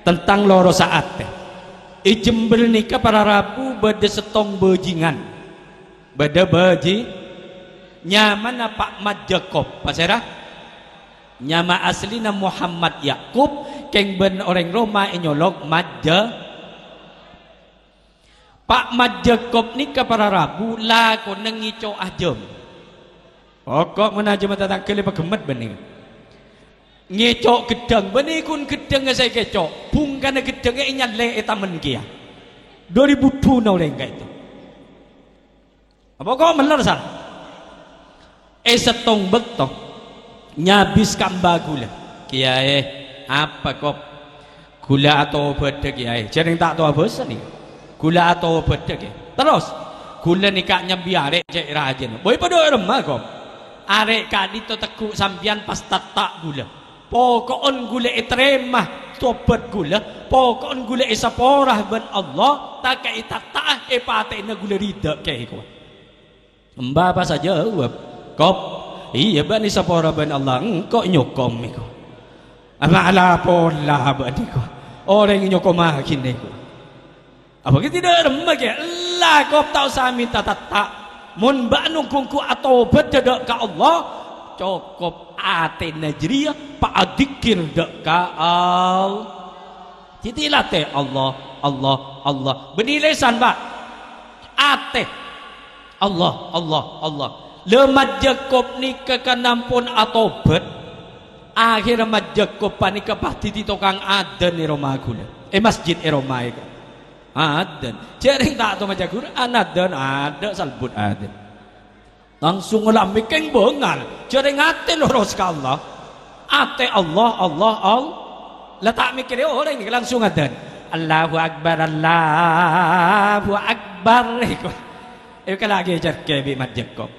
tentang loro saat teh. Jember nikah para rabu beda setong bejingan. Beda beji nyaman Pak Mat Jakob pasera. Nyama aslina Muhammad Yakub keng ben orang Roma nyolok Madja. Pak Mat Jakob nikah para rabu lah ko nengico ajem. Pokok menajem tatang kele pagemet bening. Ngecok gedang benih kun gedang saya kecok bungkana gedangnya inyale etamen kia 2000 na oleh itu apa kau meler san setong betok nyabis kamba gula kiai apa kok gula atau beda kiai jadi tak tahu apa nih gula atau beda kiai terus gula nikahnya biar cek rajin boy pada remah kok arek kadito tekuk sampian pas tak gula pokokon gula teremah tobat gula pokokon gula isaporah ben Allah tak kai tak patena gula rida kayak ko mbak apa saja jawab kop iya ben isaporah ben Allah engkau nyokom iko apa ala pola ben iko orang nyokom makin iko apa kita tidak remah ke lah kop tahu sami tak mun mbak nungkungku atau bedadak ke Allah cukup ate najriya pak adikir dak kaal titilah teh Allah Allah Allah benilesan pak ate Allah Allah Allah lemat Jakob nikah kanampun atobat akhir mat Jakob panika pasti di tukang adan ni Roma gula masjid Roma itu adan jaring tak tu macam Quran adan ada salbut adan langsung ngelambi keng bengal jadi ngate loros ke Allah ate Allah Allah Allah letak mikir orang ini langsung ada Allahu Akbar Allahu Akbar itu lagi cerke Mat Jakob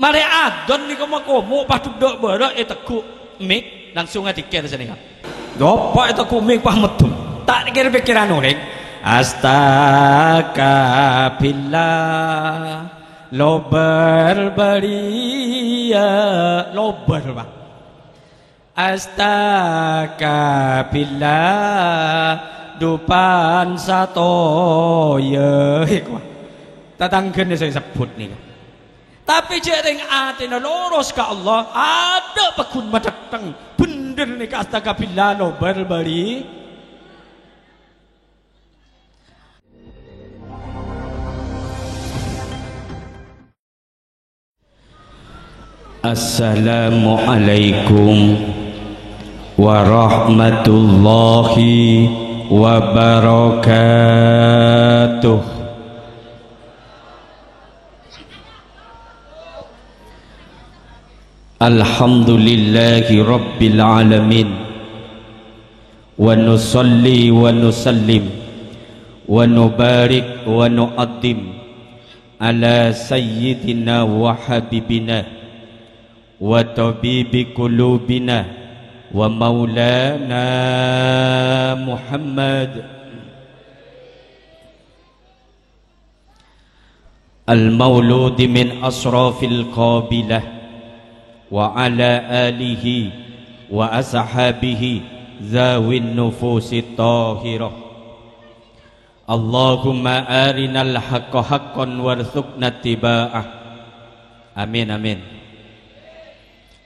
mari adon ni komo patut dok berak teku mik langsung ngadikir sini kan dopak itu kumik pah metum tak dikira pikiran orang astagfirullah lo berberia lo berba astagfirullah dupan satu ya tatangkan saya sebut nih tapi jering atina loros ke Allah ada pekun madatang bener nih astagfirullah lo berberi Assalamualaikum warahmatullahi wabarakatuh. Alhamdulillahi rabbil alamin wa nusalli wa nusallim wa nubarik wa nu'addim ala sayyidina wa habibina wa tabibi qulubina wa maulana Muhammad al-mauludi min asrafil qabilah wa ala alihi wa ashabihi zawin nufusi tahirah. Allahumma arinal haqqa haqqan warzuqna tiba'ah. Amin amin.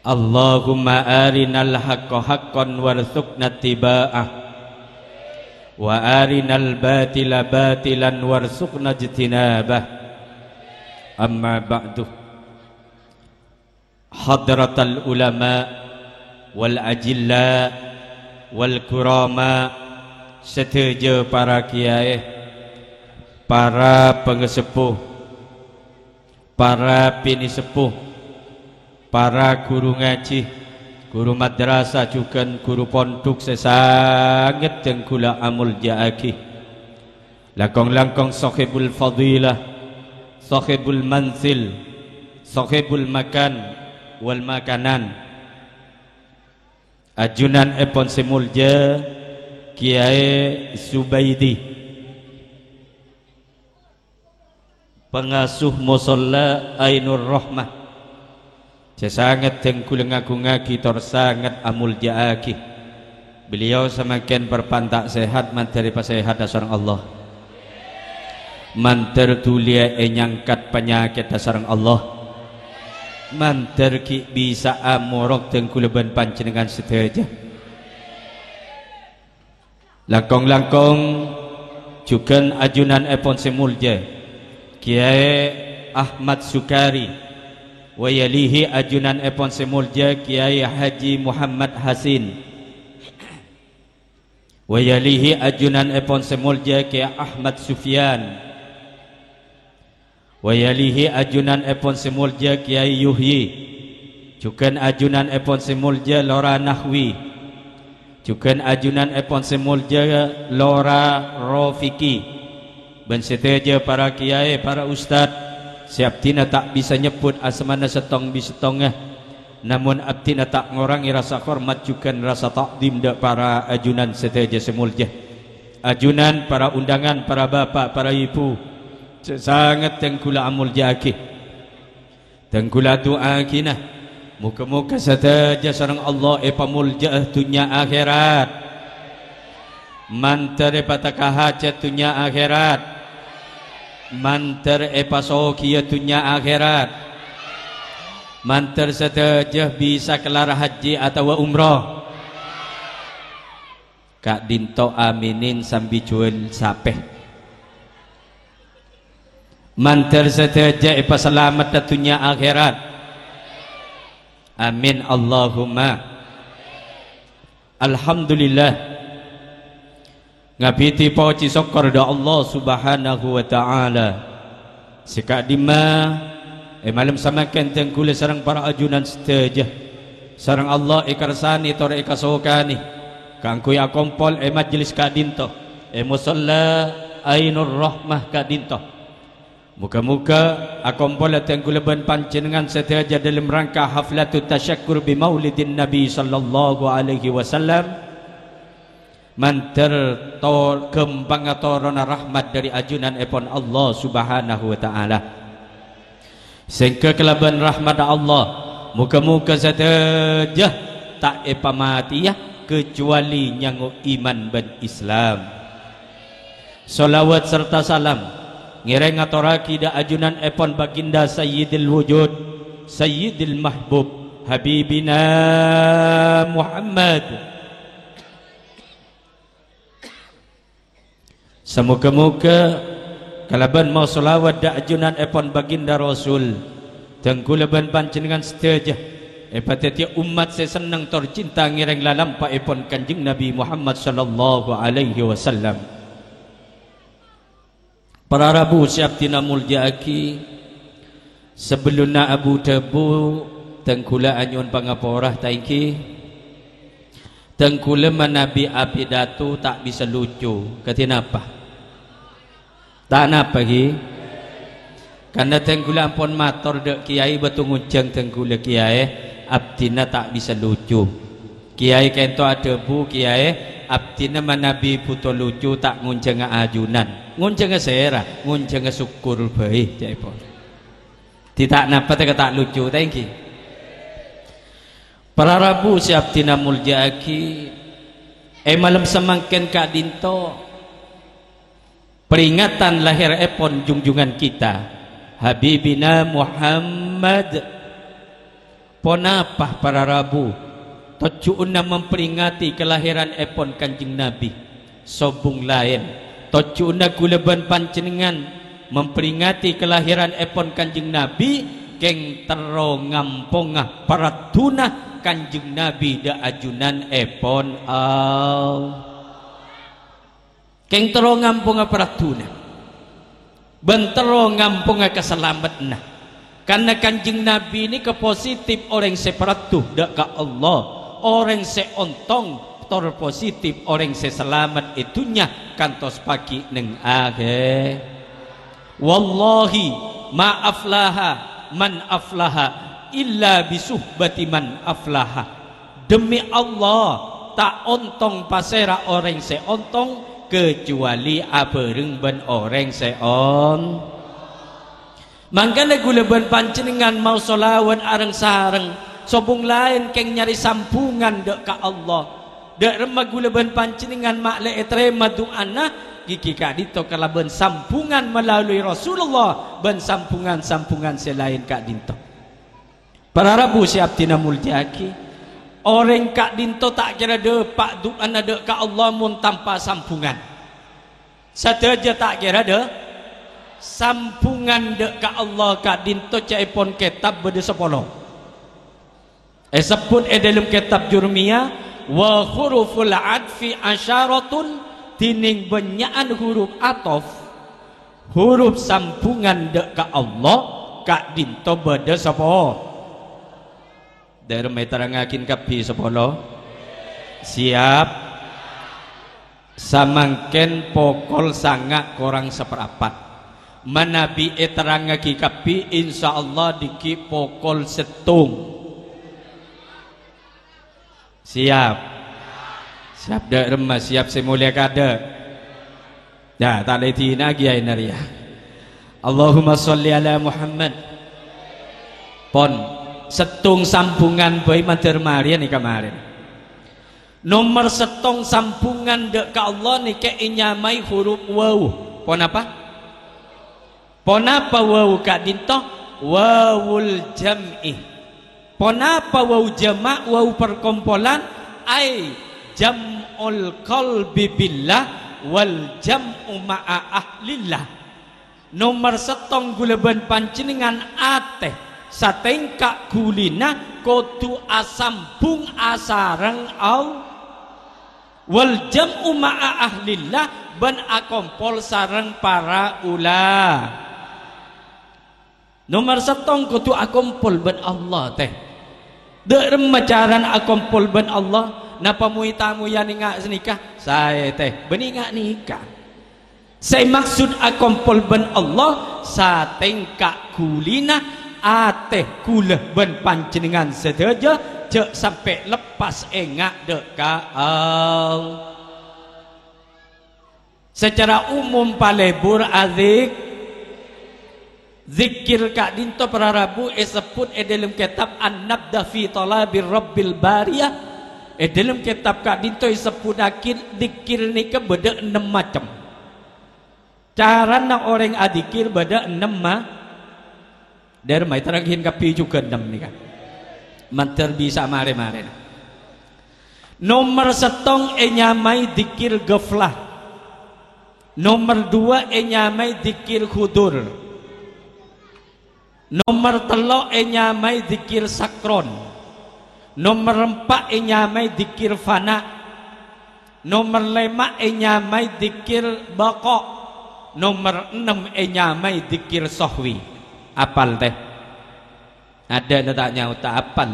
Allahumma arinal haqqa haqqan warzuqna tiba'ah wa arinal batila batilan warzuqna ijtinabah. Amma ba'du. Hadratal ulama wal ajilla wal kurama setuju para kiai, para pengesepuh, para bini sepuh, para guru ngaji, guru madrasah juga guru pondok sesangat jengkula amul jaaki, langkong-langkong sahibul fadilah, sahibul manzil, sahibul makan wal makanan, ajunan epon semulja Kiai Subaidi, pengasuh musalla Ainur Rahmah, sesangat tengkul ngaku ngaki tor sangat amul jaaki, beliau semakin berpantak sehat manteri pasehat dasar Allah, manter tulia nyangkat penyakit dasar Allah, manter ki bisa amorok tengkuleban panjenengan sedaja. Langkong-langkong juga ajunan epon semulja Kiai Ahmad Sukari, wayalihi ajunan epon semulja Kiai Haji Muhammad Hasin, wayalihi ajunan epon semulja Kiai Ahmad Sufyan, wayalihi ajunan epon semulja Kiai Yuhyi, juga ajunan epon semulja Lora Nahwi, juga ajunan epon semulja Lora Rofiki. Ben seteja para kiai, para ustad, siap tina tak bisa nyebut asmana setong bisetongah, namun abtina tak ngorangi rasa hormat juga rasa takdim dak para ajunan seteja semulja, ajunan para undangan, para bapak, para ibu, sangat tengkula amul jaki, tengkula doa kinah. Muka-muka saja sareng Allah pamulja dunia akhirat, mantar pataka hajat dunia akhirat, mantar pasokia dunia akhirat, mantar saja bisa kelar haji atau umrah. Kak dinto aminin sambil jual sapeh, mantar saja selamat dunia akhirat. Amin Allahumma. Alhamdulillah ngabiti pauci syukur da Allah subhanahu wa ta'ala sikak dima malam samakan tengkule sarang para ajunan setajah sarang Allah ikarsani tora ikasokani kangkui akompol majlis kadinto musalla ainur rahmah kadinto. Muka-muka akompol tengkuleban panjenengan setiaja dalam rangka haflatut tasyakkur bi maulidin Nabi sallallahu alaihi wasallam, manter tor kembang atorona rahmat dari ajunan epon Allah subhanahu wa ta'ala. Sehingga kelaban rahmat Allah muka-muka setiaja tak epamati ya kecuali nyangu iman dan Islam. Salawat serta salam ngireng atoraki da ajunan epon baginda Sayyidil Wujud, Sayyidil Mahbub, Habibina Muhammad. Semoga-moga kalaban mau selawat da ajunan epon baginda Rasul tengkulaban panjenengan setajah epateti umat sesenang tercinta ngireng lalampa epon kanjeng Nabi Muhammad sallallahu alaihi wasallam. Para Rabu siap tina muljaaki sebelumna Abu Dabu tengkula anyun pangaporah taiki tengkula manabi apidatu tak bisa lucu katina apa tak napa hi karena tengkula ampun mator dek kiai batu nguncang tengkula kiai abdina tak bisa lucu kiai kento ada bu kiai abdina manabi puto lucu tak nguncang ajunan nguncang sera nguncang syukur baik jaipon tidak napa tak lucu thank you. Para Rabu siap tina muljaaki malam semangken kak dinto peringatan lahir epon junjungan kita Habibina Muhammad ponapah para Rabu tocuuna memperingati kelahiran epon kanjeng Nabi sobung lain tocuuna kuleban panjenengan memperingati kelahiran epon kanjeng Nabi keng tero ngampongah paratuna kanjeng Nabi da ajunan epon keng tero ngampongah paratuna bentero ngampongah keselamatna karena kanjeng Nabi ini ke positif orang separatuh da ka Allah orang seontong tor positif orang seselamat itunya kantos pagi neng akhir wallahi ma aflaha man aflaha illa bisuhbati man aflaha demi Allah tak ontong pasera orang seontong kecuali abereng ben orang seon mangkana gula ben panjenengan mau solawat areng sareng sobung lain keng nyari sampungan dek ka Allah dak remah gula ben pancingan mak le etrema doana gigi kak dito kala ben sampungan melalui Rasulullah ben sampungan selain kak dinto. Para rabu siap tina multiaki orang kak dinto tak kira de pak doana de ka Allah mun tanpa sampungan. Sateja tak kira de sampungan de ka Allah kak dinto caipon kitab bede 10. Sebut dalam kitab Jurmiyah wa huruful adfi asyaratun tining benyaan huruf atof huruf sampungan dek ka Allah kak dinto beda sapa dari meterangakin kapi 10 siap samangken pokol sangat korang seperapat manabi eterangaki kapi insyaallah diki pokol setung siap siap dak remah siap semulia kada ya tak leti lagi ya naria Allahumma sholli ala Muhammad pon setung sambungan bayi mater Maria nih kemarin nomor setong sambungan dek ka Allah nih ke inyamai huruf waw pon apa waw kak dinto wawul jam'i pon apa waw jamak waw perkumpulan ai jam'ul qalbi billah wal jam'u ma'a ahlillah nomor setong gula ben pancingan ateh satengka kulina kotu asambung asarang au wal jam'u ma'a ahlillah ben akompol sareng para ulah nomor setong kotu akompol ben Allah teh dek remacaran akompol ben Allah napa mui tamu yang ingak senikah saya teh beningak nikah saya maksud akompol ben Allah satengka kulina ateh kulah ben panjenengan sedaja cek sampai lepas engak deka secara umum palebur azik zikir kak dinto para rabu sebut dalam kitab An-Nabda fi Talabir Rabbil Bariyah dalam kitab kak dinto sebut akhir zikir ni ke beda 6 macam cara nak orang adikir beda 6 dari mai terakhir kapi juga 6 ni kan manter bisa mare-mare nomor setong nyamai zikir ghaflah nomor 2 nyamai zikir khudur nomor 3 nyamai zikir sakron nomor 4 nyamai zikir fana nomor 5 nyamai zikir baqo nomor 6 nyamai zikir sahwi apal teh ada tak nyau tak apal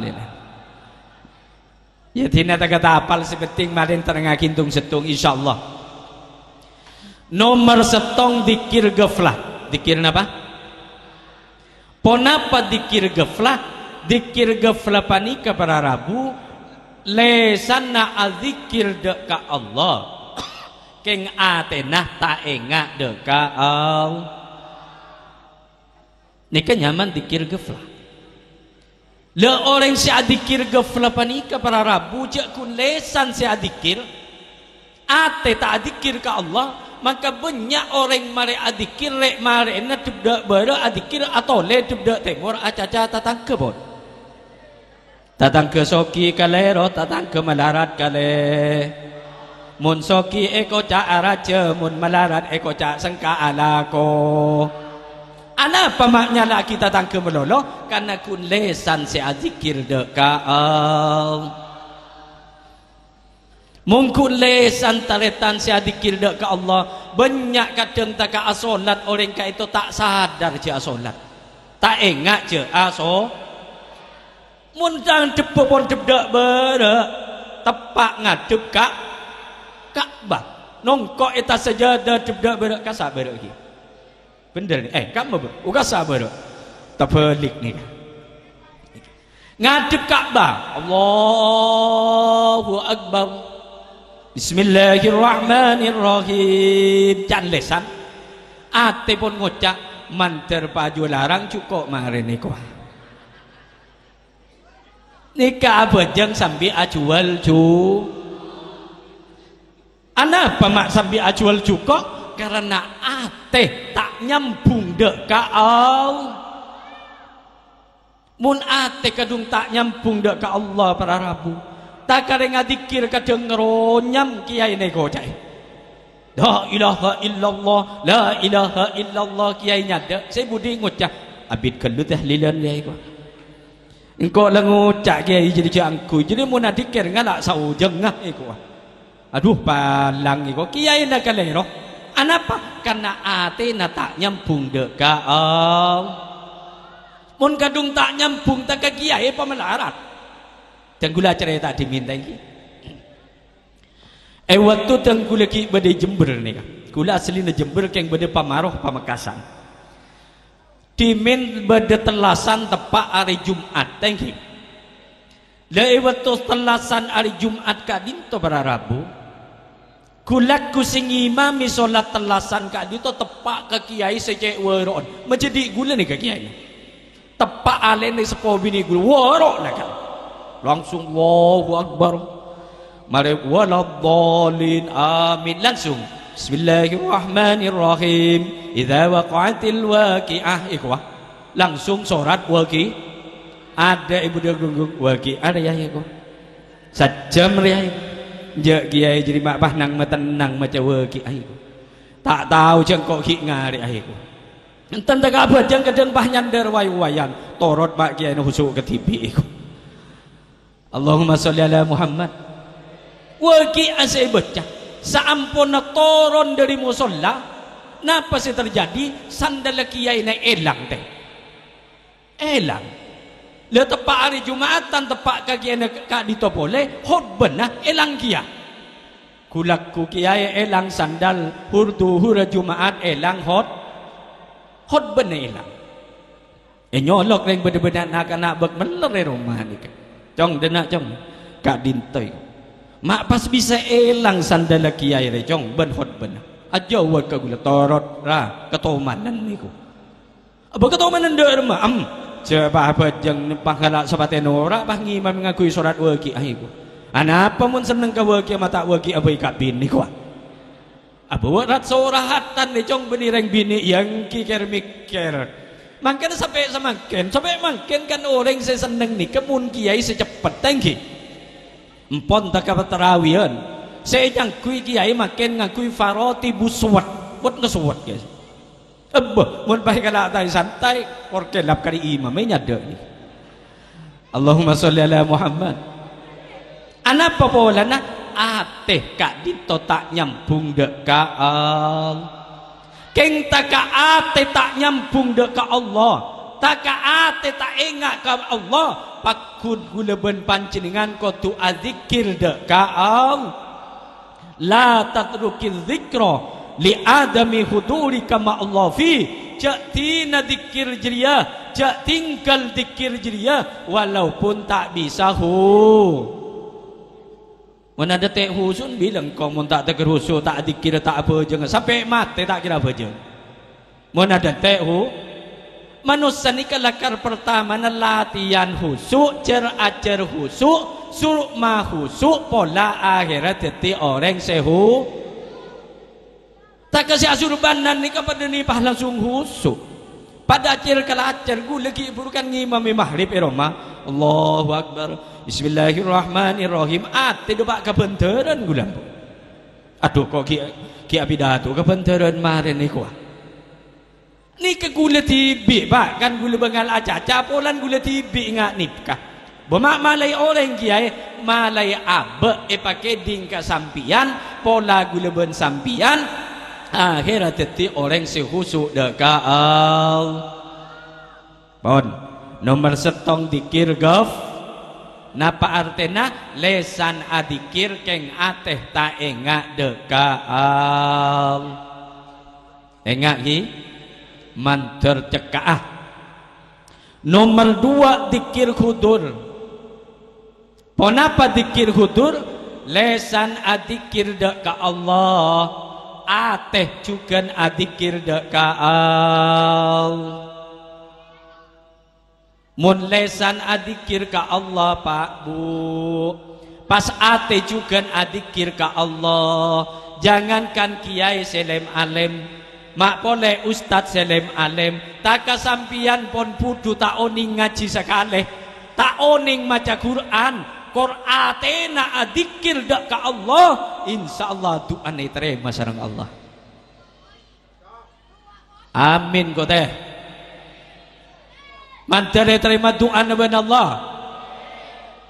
ya tina tak kata apal sepenting marin terengakin tung setung insyaallah nomor setong zikir ghaflah zikir apa ponapa dikir ghaflah panika para rabu lesana azikir deka Allah keng atenah ta enga deka Allah nika nyaman dikir ghaflah le orang si adikir ghaflah panika para rabu jak kun lesan si adikir ate ta adikir ka Allah maka banyak orang mare adikir rek mare na tebdak bara adikir atau le tebdak temur acaca tatang ke bon tatang ke soki kalero tatang ke malarat kale mun soki eko ca araja mun malarat eko ca sengka alako ana pamaknya lah kita tatang ke melolo karena kun lesan se adikir deka mungkin lesan taretan si adikir dek ke Allah banyak kadang tak ke asolat orang ka itu tak sadar je asolat tak ingat je aso mun jangan cepet pun cepet berak tepak ngadep kak Ka'bah nongkok eta sajadah cepet berak ka sabar lagi bener ni kamu uga sabar tepelik ni ngadep Ka'bah Allahu Akbar Bismillahirrahmanirrahim jangan lesan ate pun ngocak manter paju larang cukup mare niku nika abajang sambil ajual Anapa mak sambil ajual juga? Karena ate tak nyambung dek ka Allah. Mun ate kadung tak nyambung dek ka Allah para Rabu. Tak kadang ngadikir kadang ngeronyam kiai nego cai. La ilaha illallah, la ilaha illallah kiai nyada. Saya budi ngucap abid kelu tahlilan dia ko. Engkau lah ngucap kiai jadi jangku. Jadi mun adikir nganak sau jengah iko. Aduh palang iko kiai nak kalero. Anapa? Karena ate na tak nyambung dek ka Allah. Mun kadung tak nyambung tak ka kiai apa melarat. Tenggula cerita diminta lagi. Waktu tenggula ki bade Jember ni kan. Kula asli na Jember keng bade Pamaruh Pamekasan. Dimin bade telasan tepak hari Jumat tengki. Lai waktu telasan hari Jumat ka dinto para Rabu. Kula kusing imami solat telasan ka dinto tepak ke kiai secek weron. Menjadi gula ni ke kiai. Tepak alen ni sepo bini gula werok lah kan. Langsung Allahu Akbar. Mari waladhdallin amin langsung. Bismillahirrahmanirrahim. Idza waqa'atil waqi'ah ikhwah. Langsung surat waqi. Ada ibu dia gunggung waqi ada ya ikhwah. Sajam ya. Je kiai jadi mak bah nang metenang macam waqi ikhwah. Tak tahu jengkok ki ngari ikhwah. Enten tak apa jeng kadang bah nyandar wayan torot pak kiai husuk ke TV ikhwah. Allahumma sholli ala Muhammad. Waqi asai baca. Saampuna turun dari musola, napa sih terjadi? Sandal kiai na elang teh. Elang. Le tepak hari Jumatan tepak kaki na ka dito boleh khutbah nah elang kia. Kulakku kiai elang sandal hur Jumaat elang khutbah na elang. Nyolok reng bener-bener nak bek meler rumah ni kan. Cong denak cong kak dintoy mak pas bisa elang sandal kiai re cong ben hot ben aja wat ka gula torot ra ketomanan niku apa ketomanan deur mah coba apa jeng panghala sabaten ora bah ngimam ngakui salat waqi aiku anapa mun seneng ka waqi mata waqi abai ka bin niku apa warat sorahatan ni cong benireng bini yang kiker mikir. Makin sampai makin kan orang saya seneng nih kemun kiai secepat tangki. Empon tak apa terawihan. Saya nyangkui kiai makin ngakui faroti buswat, buat ngesuat guys. Mun baik kalau tak santai, korke lap kali imamnya ada ni. Allahumma sholli ala Muhammad. Anapa pola na ateh kak dito tak nyambung dek kaal. Keng taka ate tak nyambung dek ka Allah, taka ate tak ingat ka Allah, pakun gula ben panjenengan kudu adzikir dek ka Allah. La tatrukil dzikra li adami huduri kama Allah fi. Jak tina dzikir jeria, jak tinggal dzikir jeria walaupun tak bisa Mana ada teh husun bilang kau mun tak tegur husu tak dikira tak apa jangan sampai mati tak kira apa jangan. Mana ada teh manusia ni kelakar pertama na latihan husu ajar husu suruh mah husu pola akhirat jadi orang sehu. Tak kasih asurbanan ni kepada ni pah langsung husu. Pada ajar kelajar gula lagi burukan ngimami maghrib iroma. Allahu Akbar. Bismillahirrahmanirrahim. Ate do pak kebenteran gulam. Aduh kok ki abidatu kebenteran maren niku. Ni ke gula tibi pak kan gula bengal acaca polan gula tibi ngak nikah. Bemak malai orang kiai malai abe pakai dingka sampian pola gula ben sampian akhirat teti orang sehusuk dekaal. Bon nomor setong dikir gaf. Napa artena lesan adikir keng ateh tak engak dekaal. Engak ki manter cekaah. Nomor 2 dikir hudur. Ponapa dikir hudur? Lesan adikir deka Allah, ateh juga adikir deka Allah. Mun lesan adikir ka Allah Pak Bu, pas ate juga adikir ka Allah. Jangankan kiai selem alem, mak boleh ustad selem alem, tak kasampian pon pudu tak oning ngaji sekali, tak oning maca Quran, Qur'atena adikir dak ka Allah, insyaallah doa ni terima sareng Allah. Amin kau teh. Mantare terima doa nabi Allah.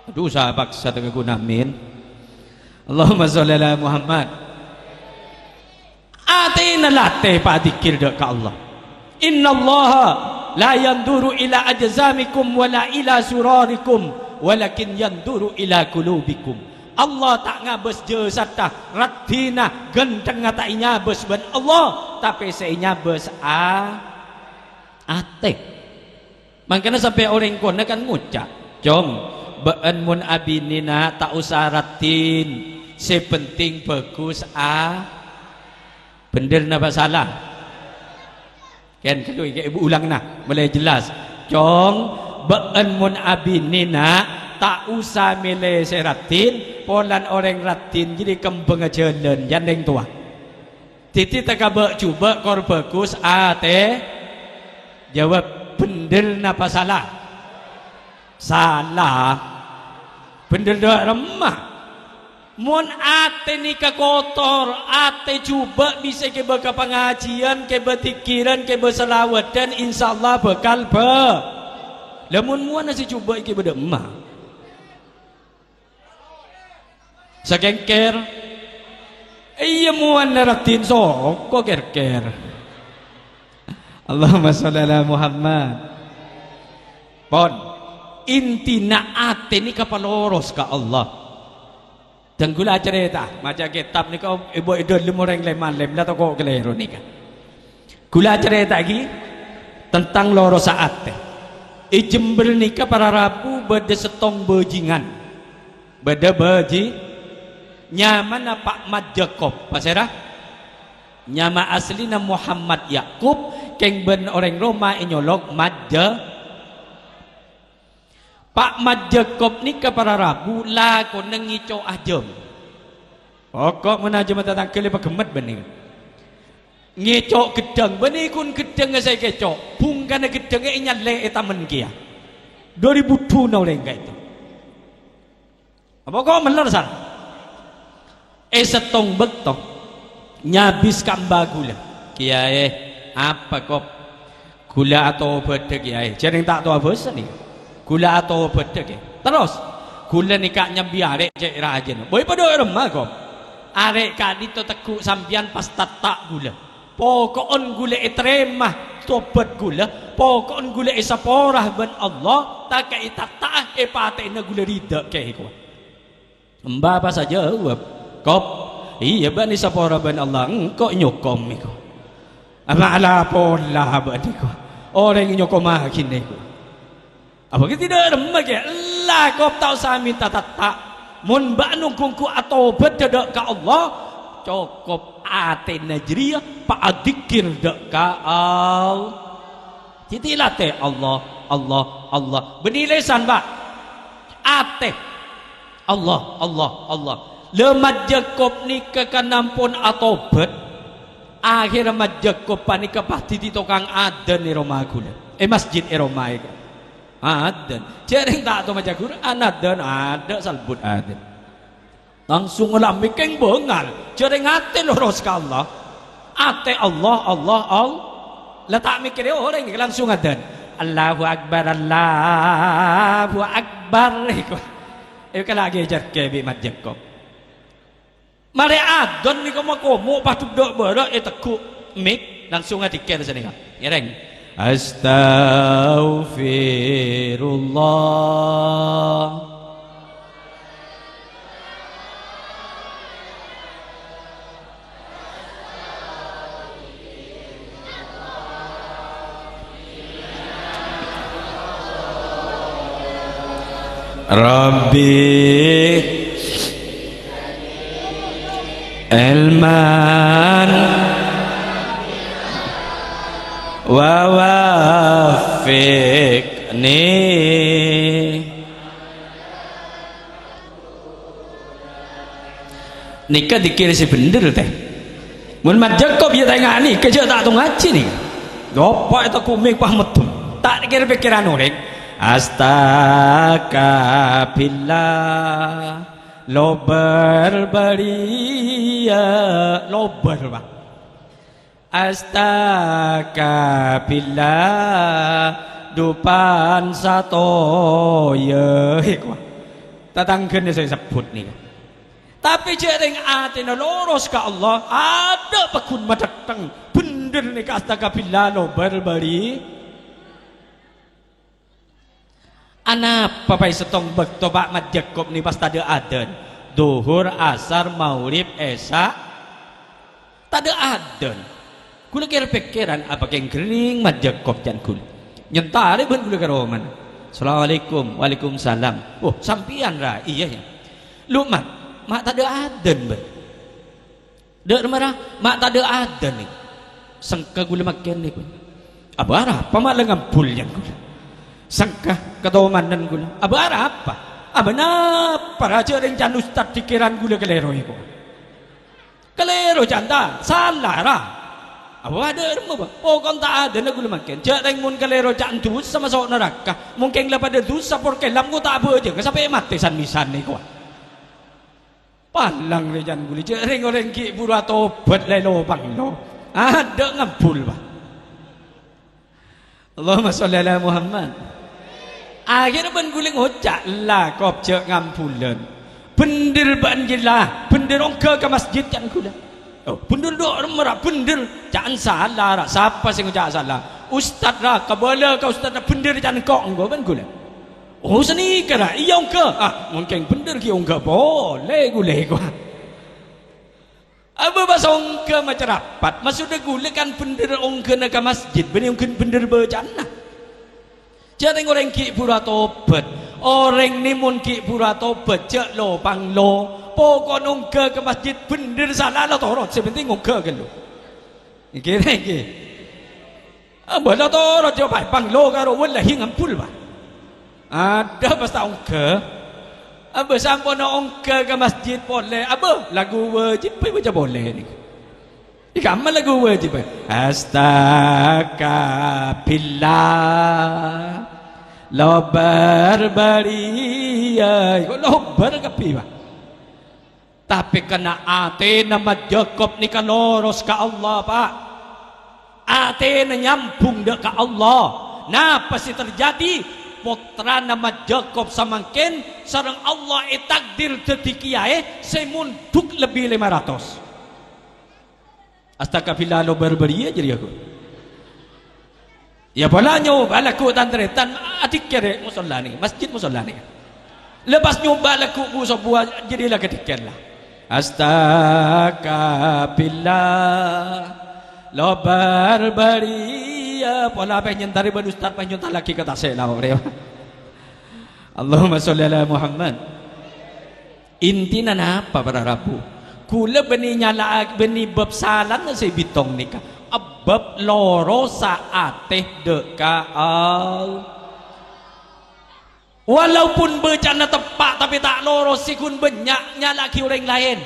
Aduh saya paksa dengan guna amin. Allahumma sholli ala Muhammad. Atina latih pak dikir dak ka Allah. Inna Allah la yanduru ila ajzamikum wala ila surarikum walakin yanduru ila qulubikum. Allah tak ngabes je satah ratina gendeng tak nyabes ben Allah tapi saya nyabes ate. Makanya sampai orang kona kan ngucap jom beun mun abinina tak usah ratin sepenting bagus bener napa salah kan kedua ibu ulang nah mulai jelas jong beun mun abinina tak usah milih seratin polan orang ratin jadi kembang jalan jandeng tua titi tak coba kor bagus ate jawab bener napa salah salah bener dak remah. Mun ate nikah kotor, ate coba bisa ke bakal pengajian, ke bertikiran, ke berselawat dan insyaallah bakal lamun muan nasi coba ke berdemah. Sakengker, iya muan naratin sok, kok ker. Allahumma sholli ala Muhammad. Pon, intina ate nikah paloros ka Allah. Dan gula cerita macam kitab ni kau ibu idol lemoreng lem lah toko kelero ni kan gula cerita lagi tentang loro saat Jember nikah para Rabu beda setong bejingan beda beji nyaman Pak Mat Jakob pasera nyama aslina Muhammad Yakub keng ben orang Roma inyolok Pak Mat Jakob ni ke para Rabu lah ko nengico ajem. Pokok menajem tentang kele pagemet bening. Ngico gedang bening kun gedang saya keco. Bungkana gedang e nyalle etamen kia. 2000 tuna oleh enggak itu. Apa kok meler san? Setong betok nyabis kamba gula. Kiai apa kok gula atau beda kiai? Jadi tak tahu apa seni. Gula atau beda ke terus gula nikahnya biarek cek rajin boy pada remah kok arek kadi to tekuk sampian pas tatak gula pokokon gula etremah tobat gula pokokon gula esaporah ben Allah tak kai tatak patena gula ridak ke ko mbak apa saja jawab kop iya ben esaporah ben Allah engko nyokom iko ama ala pola ben iko orang nyokom makin iko apa kita tidak remah ke lah kau tahu saya minta tatak mun banu kungku atau bedak ka Allah cukup ate najriyah pak adikir dak ka titilah teh Allah benilesan pak ate Allah lemat Jakob ni kekanampun atau bet akhir mat Jakob panika pasti di tukang adan ni Roma gula masjid Roma itu adan jaring tak tahu macam Quran adan ada salbut adan langsung ngelami keng bengal jaring ate loros ka Allah ate Allah lah tak mikir orang ini langsung adan Allahu Akbar itu lagi ajar kebi mat Jakob mari adan ni kamu komo patut dok berak tekuk mik langsung atikir sini kan ngereng Astaghfirullah Rabbi ilman wa wafiqni Nika dikira si bener teh. Mun mat Jakob ya tengah ni kerja tak tu ngaji ni. Dopak itu kumik pah metu. Tak dikira pikiran orang. Astagfirullah lo berberia lo berba. Astagfirullah dupan satu ya. Tatangkan saya sebut ni. Tapi jering atina lurus ke Allah ada pakun madatang bener ni ke astagfirullah lo berberi anak papai setong bertobat mat Jakob ni pas tadi adan duhur asar maurib esa tadi adan kula kira pikiran apa yang kering mat Jakob jan kula nyentari ben kula karo man assalamualaikum waalaikumsalam oh sampian ra iya ya lu mak tak ada adan ben dek marah mak tak ada adan ni sangka gula makin ni pun abara apa mak lengan pul yang gula sangka ketomanan gula abara apa abana para jering jan ustad pikiran gula kelero iku kelero janda salah ra apa ada rumah pokon tak ada nak gula makin jering mun kelero jan dus sama sok neraka mungkin pada dosa por kelam ku tak apa je sampai mati san-misan ni ku palang rejan guli jering orang ki pura tobat lelo bang lo ada ngabul bah Allahumma sholli ala Muhammad akhirnya ben guling hocak lah kop je ngampulan bendir banjilah bendir ongke ke masjid jangan gula oh bendir dok merah bendir jangan salah rak siapa sing ngocak salah ustaz rak kabala ka ustaz bendir jangan kok engko ben gula oh seni kira iya ongke mungkin bener ki ongke boleh gule gua apa bahasa ongke macam rapat maksudnya gule kan bener ongke nak masjid bener ongke bener berjannah jadi orang ki pura tobat orang ni mun ki pura tobat cek lo pang lo pokok ongke ke masjid bener salah lo torot sebenting ongke kan lo kira ki apa lo torot coba pang lo karo wallahi ngampul bah ada pasta ongke apa sampun ongke ke masjid boleh apa lagu wajib baca boleh ni ikamal lagu wajib astagfirullah lo berberia lo berkepi bah tapi kena ate nama Jakob ni kan lurus ke Allah pak ate nyambung dek ke Allah nah pasti terjadi putra nama Jakob samangkin sareng Allah takdir dadi kiai semunduk lebih 500 astagfirullah lo berberi jadi aku ya bola nyoba laku tantretan adik kere musalla ni masjid musalla ni lepas nyoba laku bu sebuah jadilah ketikan lah astagfirullah lo berberi ya pola pengen tari ban ustaz pengen tak lagi kata saya lah Allahumma sholli ala Muhammad intina apa para rabu kula beni nyala beni bab salan saya bitong nikah abab loro saateh deka walaupun bercana tepak tapi tak loro sikun banyak nyala ki orang lain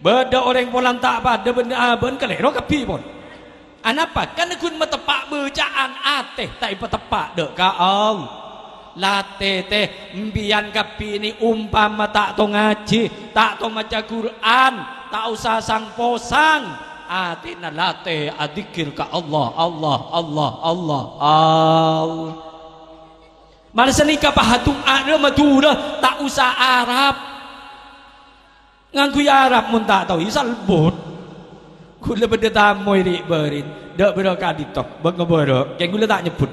beda orang polan tak pada benda ben kelero kapi pun anapa kan kun metepak bacaan ateh tak tepak dek kaong late teh mbian kapi ni umpama tak to ngaji tak to maca Quran tak usah sang posang atina late adzikir ka Allah Allah Allah Allah Allah marsani ka pahatum ada madura tak usah Arab nganggu Arab mun tak tahu isal bot gula benda tamoy di berin dak bero kaditok bang ngeboro kayak gula tak nyebut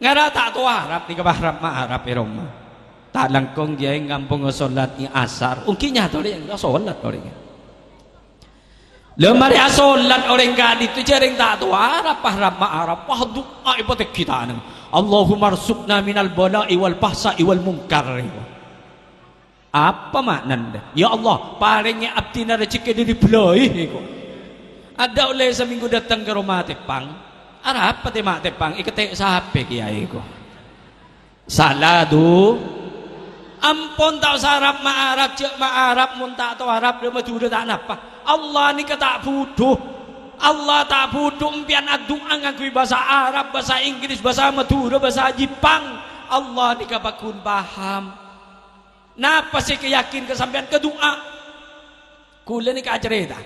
ngara tak tahu Arab ni kebahrab ma Arab Roma tak langkong dia ngampung solat ni asar ungkinya tu dia solat orang lemari solat orang kadit tu jering tak tahu Arab pahrab ma Arab wah doa ibadah kita nang Allahumma rzuqna minal bala'i wal bahsa'i wal munkar apa maknanya ya Allah paringnya abdina rezeki dari belai ada oleh seminggu datang ke rumah tepang Arab apa tema tepang iketek sahape kiai ko saladu Ampun tak sarap ma'arab cek ma'arab mun tak tahu Arab dia madu dia tak napa. Allah ni tak bodoh. Allah tak bodoh impian doa ngakui bahasa Arab, bahasa Inggris, bahasa Madura, bahasa Jepang. Allah ni bakun paham. Napa sih keyakin kesampean ke doa? Kula ni ka cerita.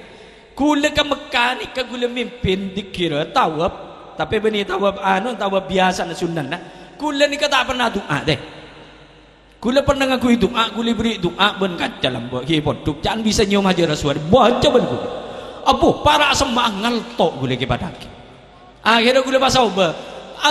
Kula ke Mekah ni ke kula mimpin dikira tawab, tapi beni tawab tawab biasa na sunnah nah. Kula ni ka tak pernah doa deh. Kula pernah ngakui doa, kula beri doa ben kaca lambok ki poduk jangan bisa nyium hajar rasul baca ben kula. Abu para semangal tok kula ki padaki. Akhirnya kula pasau ba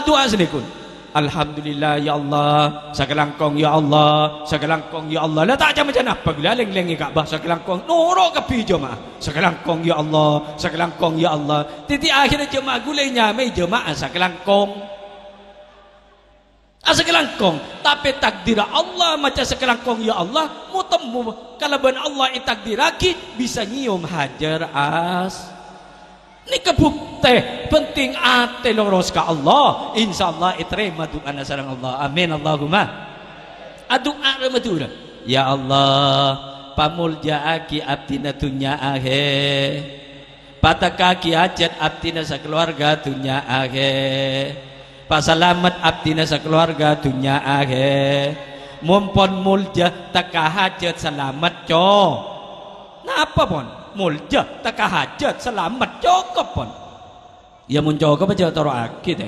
doa sedekun. Alhamdulillah ya Allah, sakelangkong ya Allah, sakelangkong ya Allah. Lah tak macam apa gula leng-leng Ka'bah sakelangkong norok kapi jemaah. Sakelangkong ya Allah, sakelangkong ya Allah. Titi akhirnya jemaah gula nyamai jemaah sakelangkong. Sekelangkong tapi takdir Allah macam sekelangkong ya Allah mutemu kalaban Allah itakdiraki bisa nyium hajar as ni kebukti penting ate loros ka Allah insyaallah iterima doa sareng Allah amin Allahumma doa matur ya Allah pamuljaaki abdina dunya akhir patakaki hajat abdina sakeluarga dunya akhir pasalamat abdina sakeluarga dunya akhir mumpon mulja taka hajat selamat co napa pon mulja taka hajat selamat cukup pon ya mun cukup aja taro akid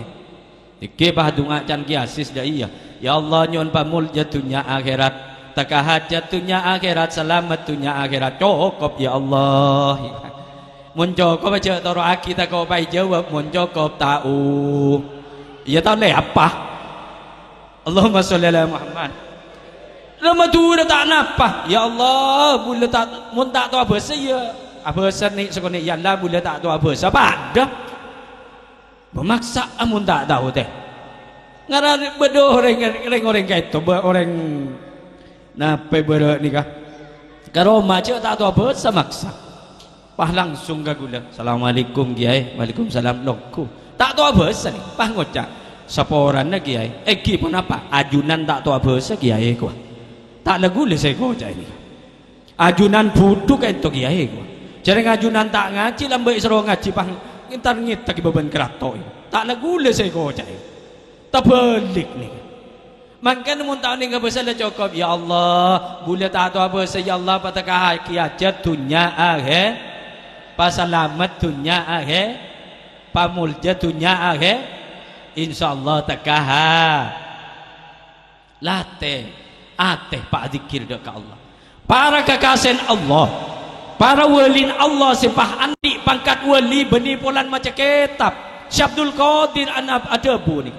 iki bahadunga can kiasis dah iya ya Allah nyon pamulja dunya akhirat taka hajat dunya akhirat selamat dunya akhirat cukup ya Allah mun cukup aja taro akid tak kau pai jawab mun cukup tahu ya tahu le apa Allahumma sholli ala Muhammad Ramadan tak napa ya Allah boleh tak mun tak tahu bahasa ya bahasa ni sekone ya Allah boleh tak tahu bahasa pada memaksa mun tak tahu teh ngaran bedo orang kaito orang napa bedo nikah karo maca tak tahu bahasa maksa pah langsung gagula assalamualaikum kiai waalaikumsalam lokku tak tahu bahasa ni pah ngocak saporan na kiai ki pun apa ajunan tak tahu bahasa kiai ku tak lagu le saya ngocak ini ajunan buduk itu kiai ku jarang ajunan tak ngaji lambai sero ngaji pah ntar ngitak beban kerato tak lagu le saya ngocak tak balik ni makan mun tahu ni bahasa le cukup ya Allah boleh tak tahu bahasa ya Allah patakah hajat dunya akhir pasalamat dunya akhir pamulja dunya akhir insyaallah takaha latih ateh pak zikir dekat Allah para kekasih Allah para walin Allah sipah andi pangkat wali beni polan macam kitab Syabdul Qadir anab adabu ni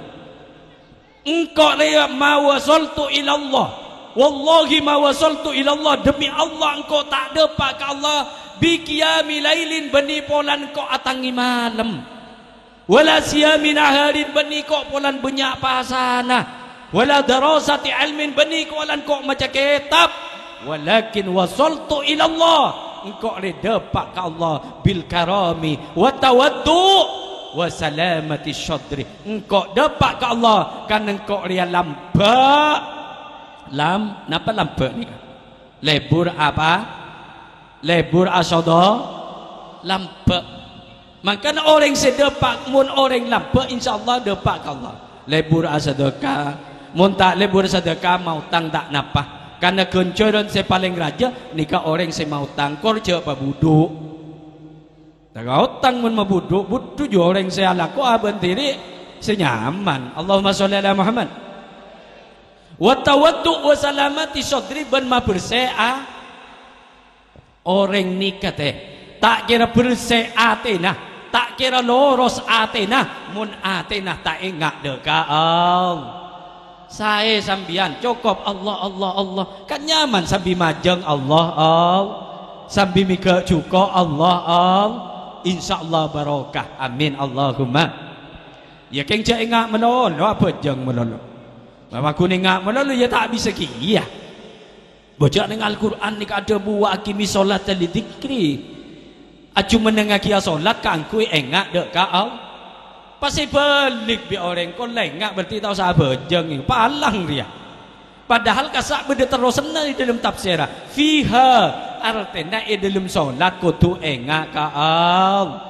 engkau le ma wasaltu ila Allah wallahi ma wasaltu ila Allah demi Allah engkau tak dapat ke Allah bi qiyami lailin beni polan kau atangi malam wala siyami naharin beni kok polan banyak pasana wala darasati ilmin beni kolan kok macam kitab walakin wasaltu ila Allah engkau le dapat ke Allah bil karami wa tawaddu wa salamati syadri engkau dapat ke Allah kan engkau dia lampak napa lampak ni lebur apa lebur asodo lampak makanya orang sedepak mun orang lampak insyaallah depak ke Allah lebur asadaka mun tak lebur sedekah mau tang tak napa karena kencoran saya paling raja nikah orang saya mau tang korja apa buduk tak utang mun mabuduk buduk jo orang saya laku aban tiri senyaman Allahumma sholli ala Muhammad wa tawaddu wa salamati sadri ban ma bersea orang nikah teh tak kira bersea atena tak kira loros atena mun atena tak ingat dekat saya sambian cukup Allah Allah Allah kan nyaman sambil majeng Allah sambil mika cukup Allah insyaallah barokah amin Allahumma ya keng cak ingat melolo apa jeng melolo bapak ku ingat melolo ya tak bisa kia baca dengan Al-Quran ni ada buat akimi solat li dzikri acu menengah kia solat kan ku ingat dek kau pasti balik bi orang kau lengak berarti tahu sahabat jeng palang dia Padahal kasak beda terusna di dalam tafsir. Fiha artinya di dalam solat kudu engak ka Allah.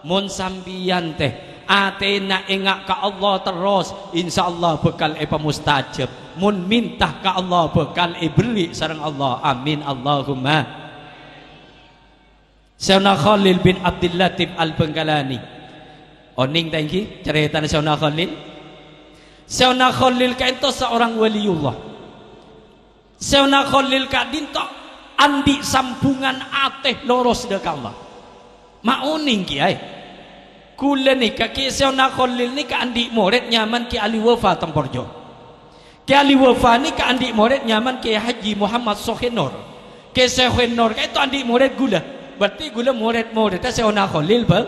Mun sambian teh atena engak ka Allah terus, insyaallah bekal mustajab. Mun minta ka Allah bekal beri sareng Allah. Amin Allahumma. Sayyidina Khalil bin Abdul Latif Al-Bengkalani. Oning tangki cerita Sayyidina Khalil. Sayyidina Khalil ka itu seorang waliullah. Sayyidina Khalil ka dinto andi sambungan ateh loros dek Allah. Mauning kiai. Kula ni ka ki Sayyidina Khalil ni ka andi murid nyaman ki Ali Wafa Temporjo. Ki Ali Wafa ni ka andi murid nyaman ki Haji Muhammad Sokhenor. Ki Sokhenor ka itu andi murid gula. Berarti gula murid-muridnya Sayyidina Khalil bang.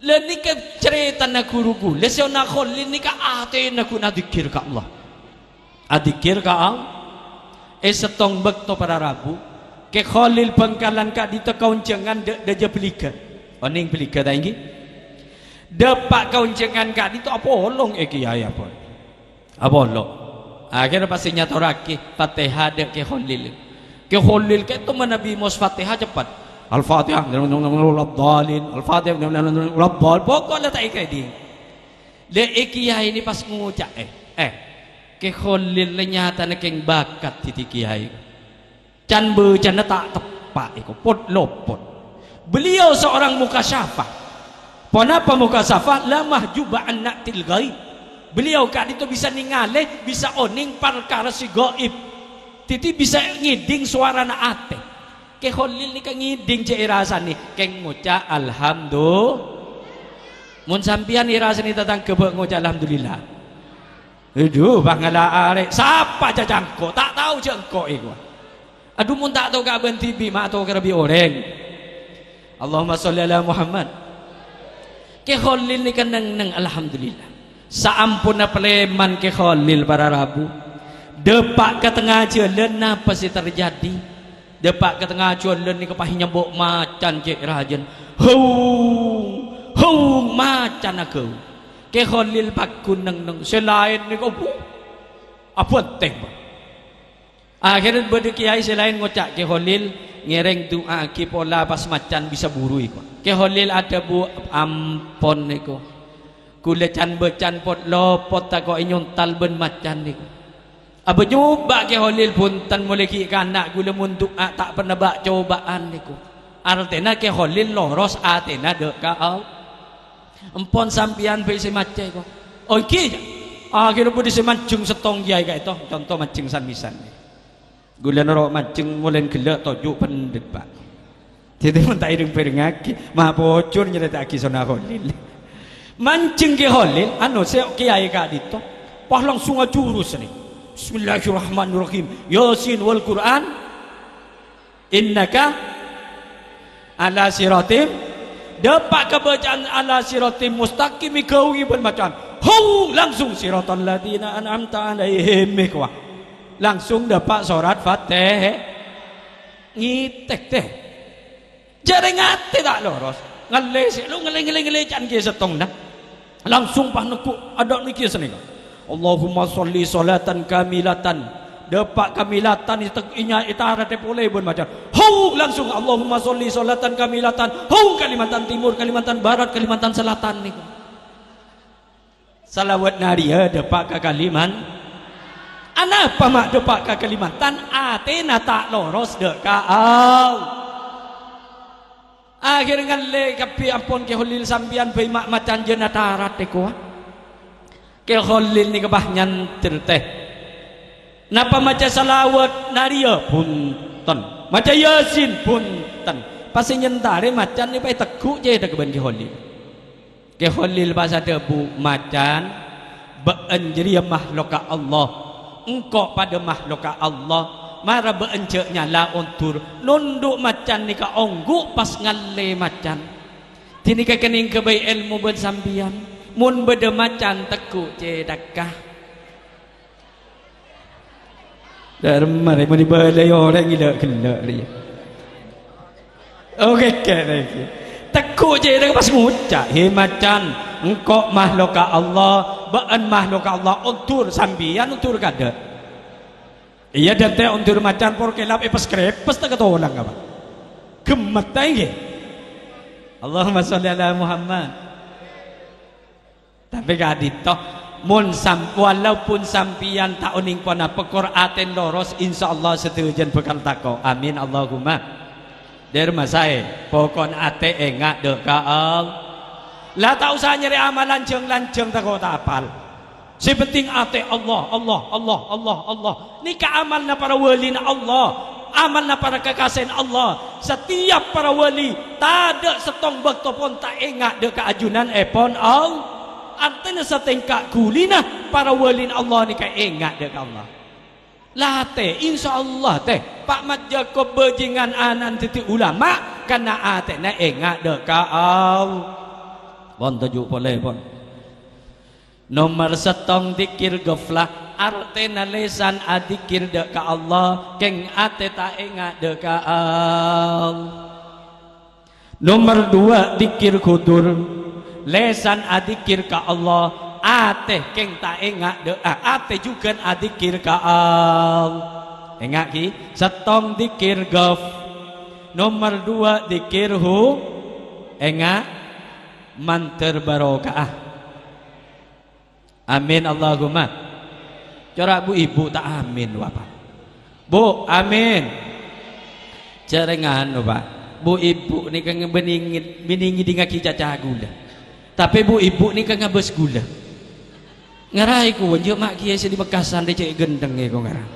Lani ka cerita na guru gula Sayyidina Khalil ni ka ate na kuna dikir ka Allah. Adikir ka Allah. Setong bekto para Rabu. Ke Khalil Bengkalan ka dito kauncengan de pelika. Oning pelika ta ingi. Depak kauncengan ka dito apolong kiai apa. Apolong. Akhirnya pasti nyatorake Fatihah de ke Khalil. Ke Khalil ke itu Nabi Mus Fatihah cepat. Al-Fatihah Al-Dhalin Al-Fatihah Al-Dhalin pokoknya tak ikai dia le kiai ini pas ngucap ke Khalil nyata nekeng bakat titi kiai can bercanda tak tepat iku pot lopot beliau seorang mukasyafah kenapa mukasyafah la mahjuba an na'til ghaib beliau kak itu bisa ningaleh bisa oning perkara si gaib titi bisa ngiding suara na ate ke Khalil ni ka ngiding ce irasan ni keng ngucap alhamdulillah mun sampian irasan ni tatang kebe ngucap alhamdulillah aduh bangala arek siapa jajangko tak tahu jengko iku aduh mun tak tahu ka ben TV mak tahu ka rabi oreng Allahumma sholli ala Muhammad ke Khalil ni ka neng alhamdulillah saampuna peleman ke Khalil para Rabu depak ke tengah jalan apa sih terjadi depak ke tengah jalan ni kepahinya bok macan cek rajan hung macan aku ke Khalil pakun neng selain ni kau apa teh akhirnya berde kiai selain ngocak ke Khalil ngereng doa ki pola pas macan bisa buru iku ke Khalil ada bu ampon niku kula can becan pot lopot tak kau inyuntal ben macan niku apa nyoba ke Khalil punten mulai ki anak gula muntuk tak pernah bak cobaan niku artinya ke Khalil loros atena dek ka al empon sampian be si macai ko oke akhirnya pun disi mancung setong kiai ka itu contoh mancing samisan gula noro mancing mulai gelak tojuk pendet pak jadi mun tak ireng perengaki mah bocor nyerita aki sona Khalil mancing ke Khalil anu se kiai ka itu pas langsung ajurus ni Bismillahirrahmanirrahim Yasin wal Quran innaka ala siratim dapat kebacaan ala siratim mustaqim gawi bermacam langsung siratal ladina an'amta alaihim mikwa langsung dapat surat Fatihah ngitek teh jare ngate tak loros ngale sik lu ngele can ki setong dah langsung pah neku ada niki seneng Allahumma sholli sholatan kamilatan depak kamilatan inya itara te boleh pun macam langsung Allahumma sholli sholatan kamilatan Kalimantan Timur Kalimantan Barat Kalimantan Selatan niku salawat naria depak ke Kalimantan anapa mak depak ke Kalimantan atena tak loros dek ka akhirnya le kapi ampun ke Khalil sambian be mak macan jeuna darat niku ke Khalil ni kebah nyantir teh napa maca salawat naria punten maca yasin punten pasti nyentare macan ni pai teguk je dak ben ke Khalil bahasa debu macan beun jadi makhluk Allah engkau pada makhluk Allah mara beun ce nyala untur nunduk macan ni ka onggu pas ngalle macan tini ka kening ke bai ilmu ben sambian mun beda macan tekuk je dakah darmare mani balai orang gila gelak dia okey lagi tekuk je dak pas ngucap he macan engkau makhluk Allah baan makhluk Allah untur sambian untur kada iya dan teh untur macan por kelap epes krepes tak ketolang apa gemet aja Allahumma sholli ala Muhammad tapi kadito mun walaupun sampian tak uning pona pekor aten loros insyaallah setujan bekal tako amin Allahumma derma saya pokon ate engak dekaal lah tak usah nyari amal lanceng tak kau tak apal si penting ate Allah ni ka amal na para wali na Allah amal na para kekasih Allah setiap para wali tak ada setong bakto pun tak engak deka ajunan epon Allah antena setengkak kulina para wali Allah ni ka engak deka Allah lah teh insyaallah teh Pak Mat Jakob bejingan anan titik ulama karena ate na engak deka Allah pon tujuh boleh pon nomor setong dikir goflah artena lesan adikir deka Allah keng ate ta engak deka Allah nomor dua dikir kudur lesan adikir ka Allah ate keng ta engak de ate juga adikir ka Allah engak ki setong dikir gof nomor dua dikir hu engak manter barokah amin Allahumma cara bu ibu tak amin bapak bu amin jarengan pak bu ibu ni kang beningit di ngaki cacah gula tapi bu ibu ni kang ngabes gula ngarai ku wanjur mak kiai di Bekasan de cek gendeng e ko ngarang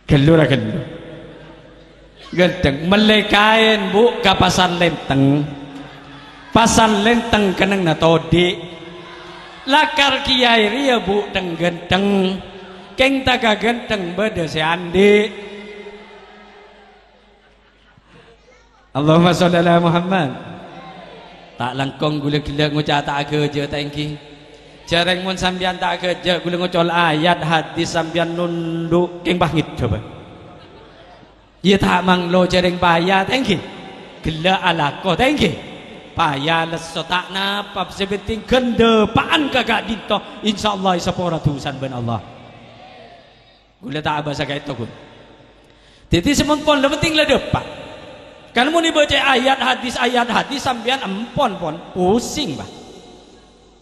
gelur gendeng melekain bu ka pasar lenteng keneng na todi lakar kiai ria bu teng genteng keng taka genteng bede si andi Allahumma sholli ala Muhammad tak langkong gula-gula ngucap tak kerja tangki jarang mun sambian tak kerja gula ngocol ayat hadis sambian nunduk keng bangit coba ia tak manglo jarang payah tangki gila alako tangki payah leso tak napap sebenting kende paan kagak dito insyaallah sepora tusan ben Allah gula tak abasa kait to titi semempon le penting le depan kan mau dibaca ayat hadis sambian empon pon pusing bah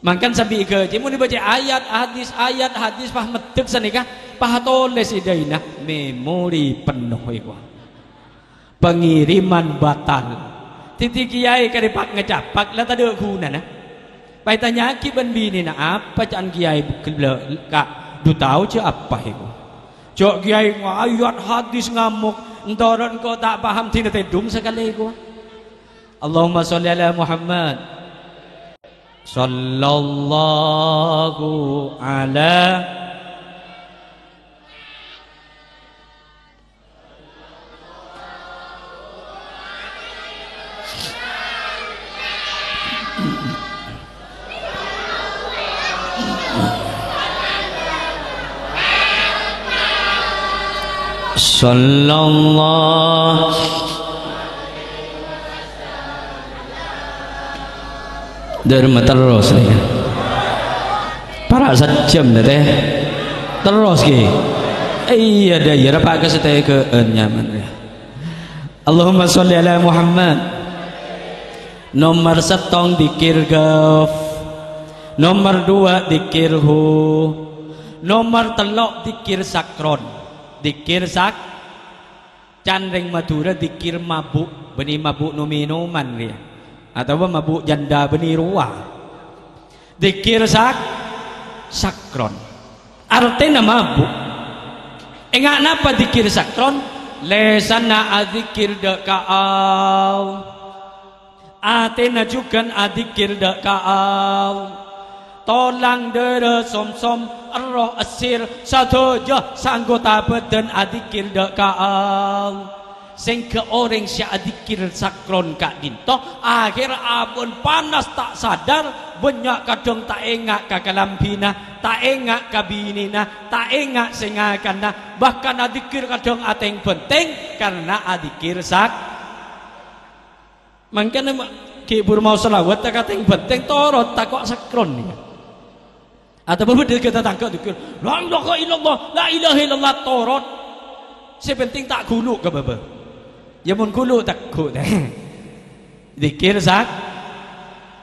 makan sambil kerja mau dibaca ayat hadis pah medek sanika pah toles idaina memori penuh iku pengiriman batal titik kiai kadipak ngecapak lah tadi guna nah pai tanya ki ben bini na apa can kiai kak du tahu ce apa iku cok kiai ayat hadis ngamuk entoron kau tak paham tidak tedung sekali gua Allahumma sholli ala Muhammad sallallahu ala sallallahu derma terus nih para sejam deh terus ki iya dah ya apa ke seteh ke nyaman ya Allahumma sholli ala Muhammad nomor setong dikir gaf nomor dua dikir hu nomor telok dikir sakron dikir sak candring madura dikir mabuk benih mabuk no minuman dia atau mabuk janda benih ruah dikir sakron artinya mabuk enggak napa dikir sakron lesana adzikir dekaal atena juga adzikir dekaal tolang dere som roh asir sadojo sanggota badan adikir dekaal sing ke orang si adikir sakron kak dinto akhir abun panas tak sadar banyak kadang tak engak kakalampina tak engak kabinina tak engak singakana bahkan adikir kadang ateng penting karena adikir sak makanya ki bur mau selawat tak kating penting torot tak kok sakron ni atau berbeda kita tangkap dikir la ilaha illallah la ilaha illallah torot sepenting tak gulu ke baba ya mun gulu tak ku dikir sak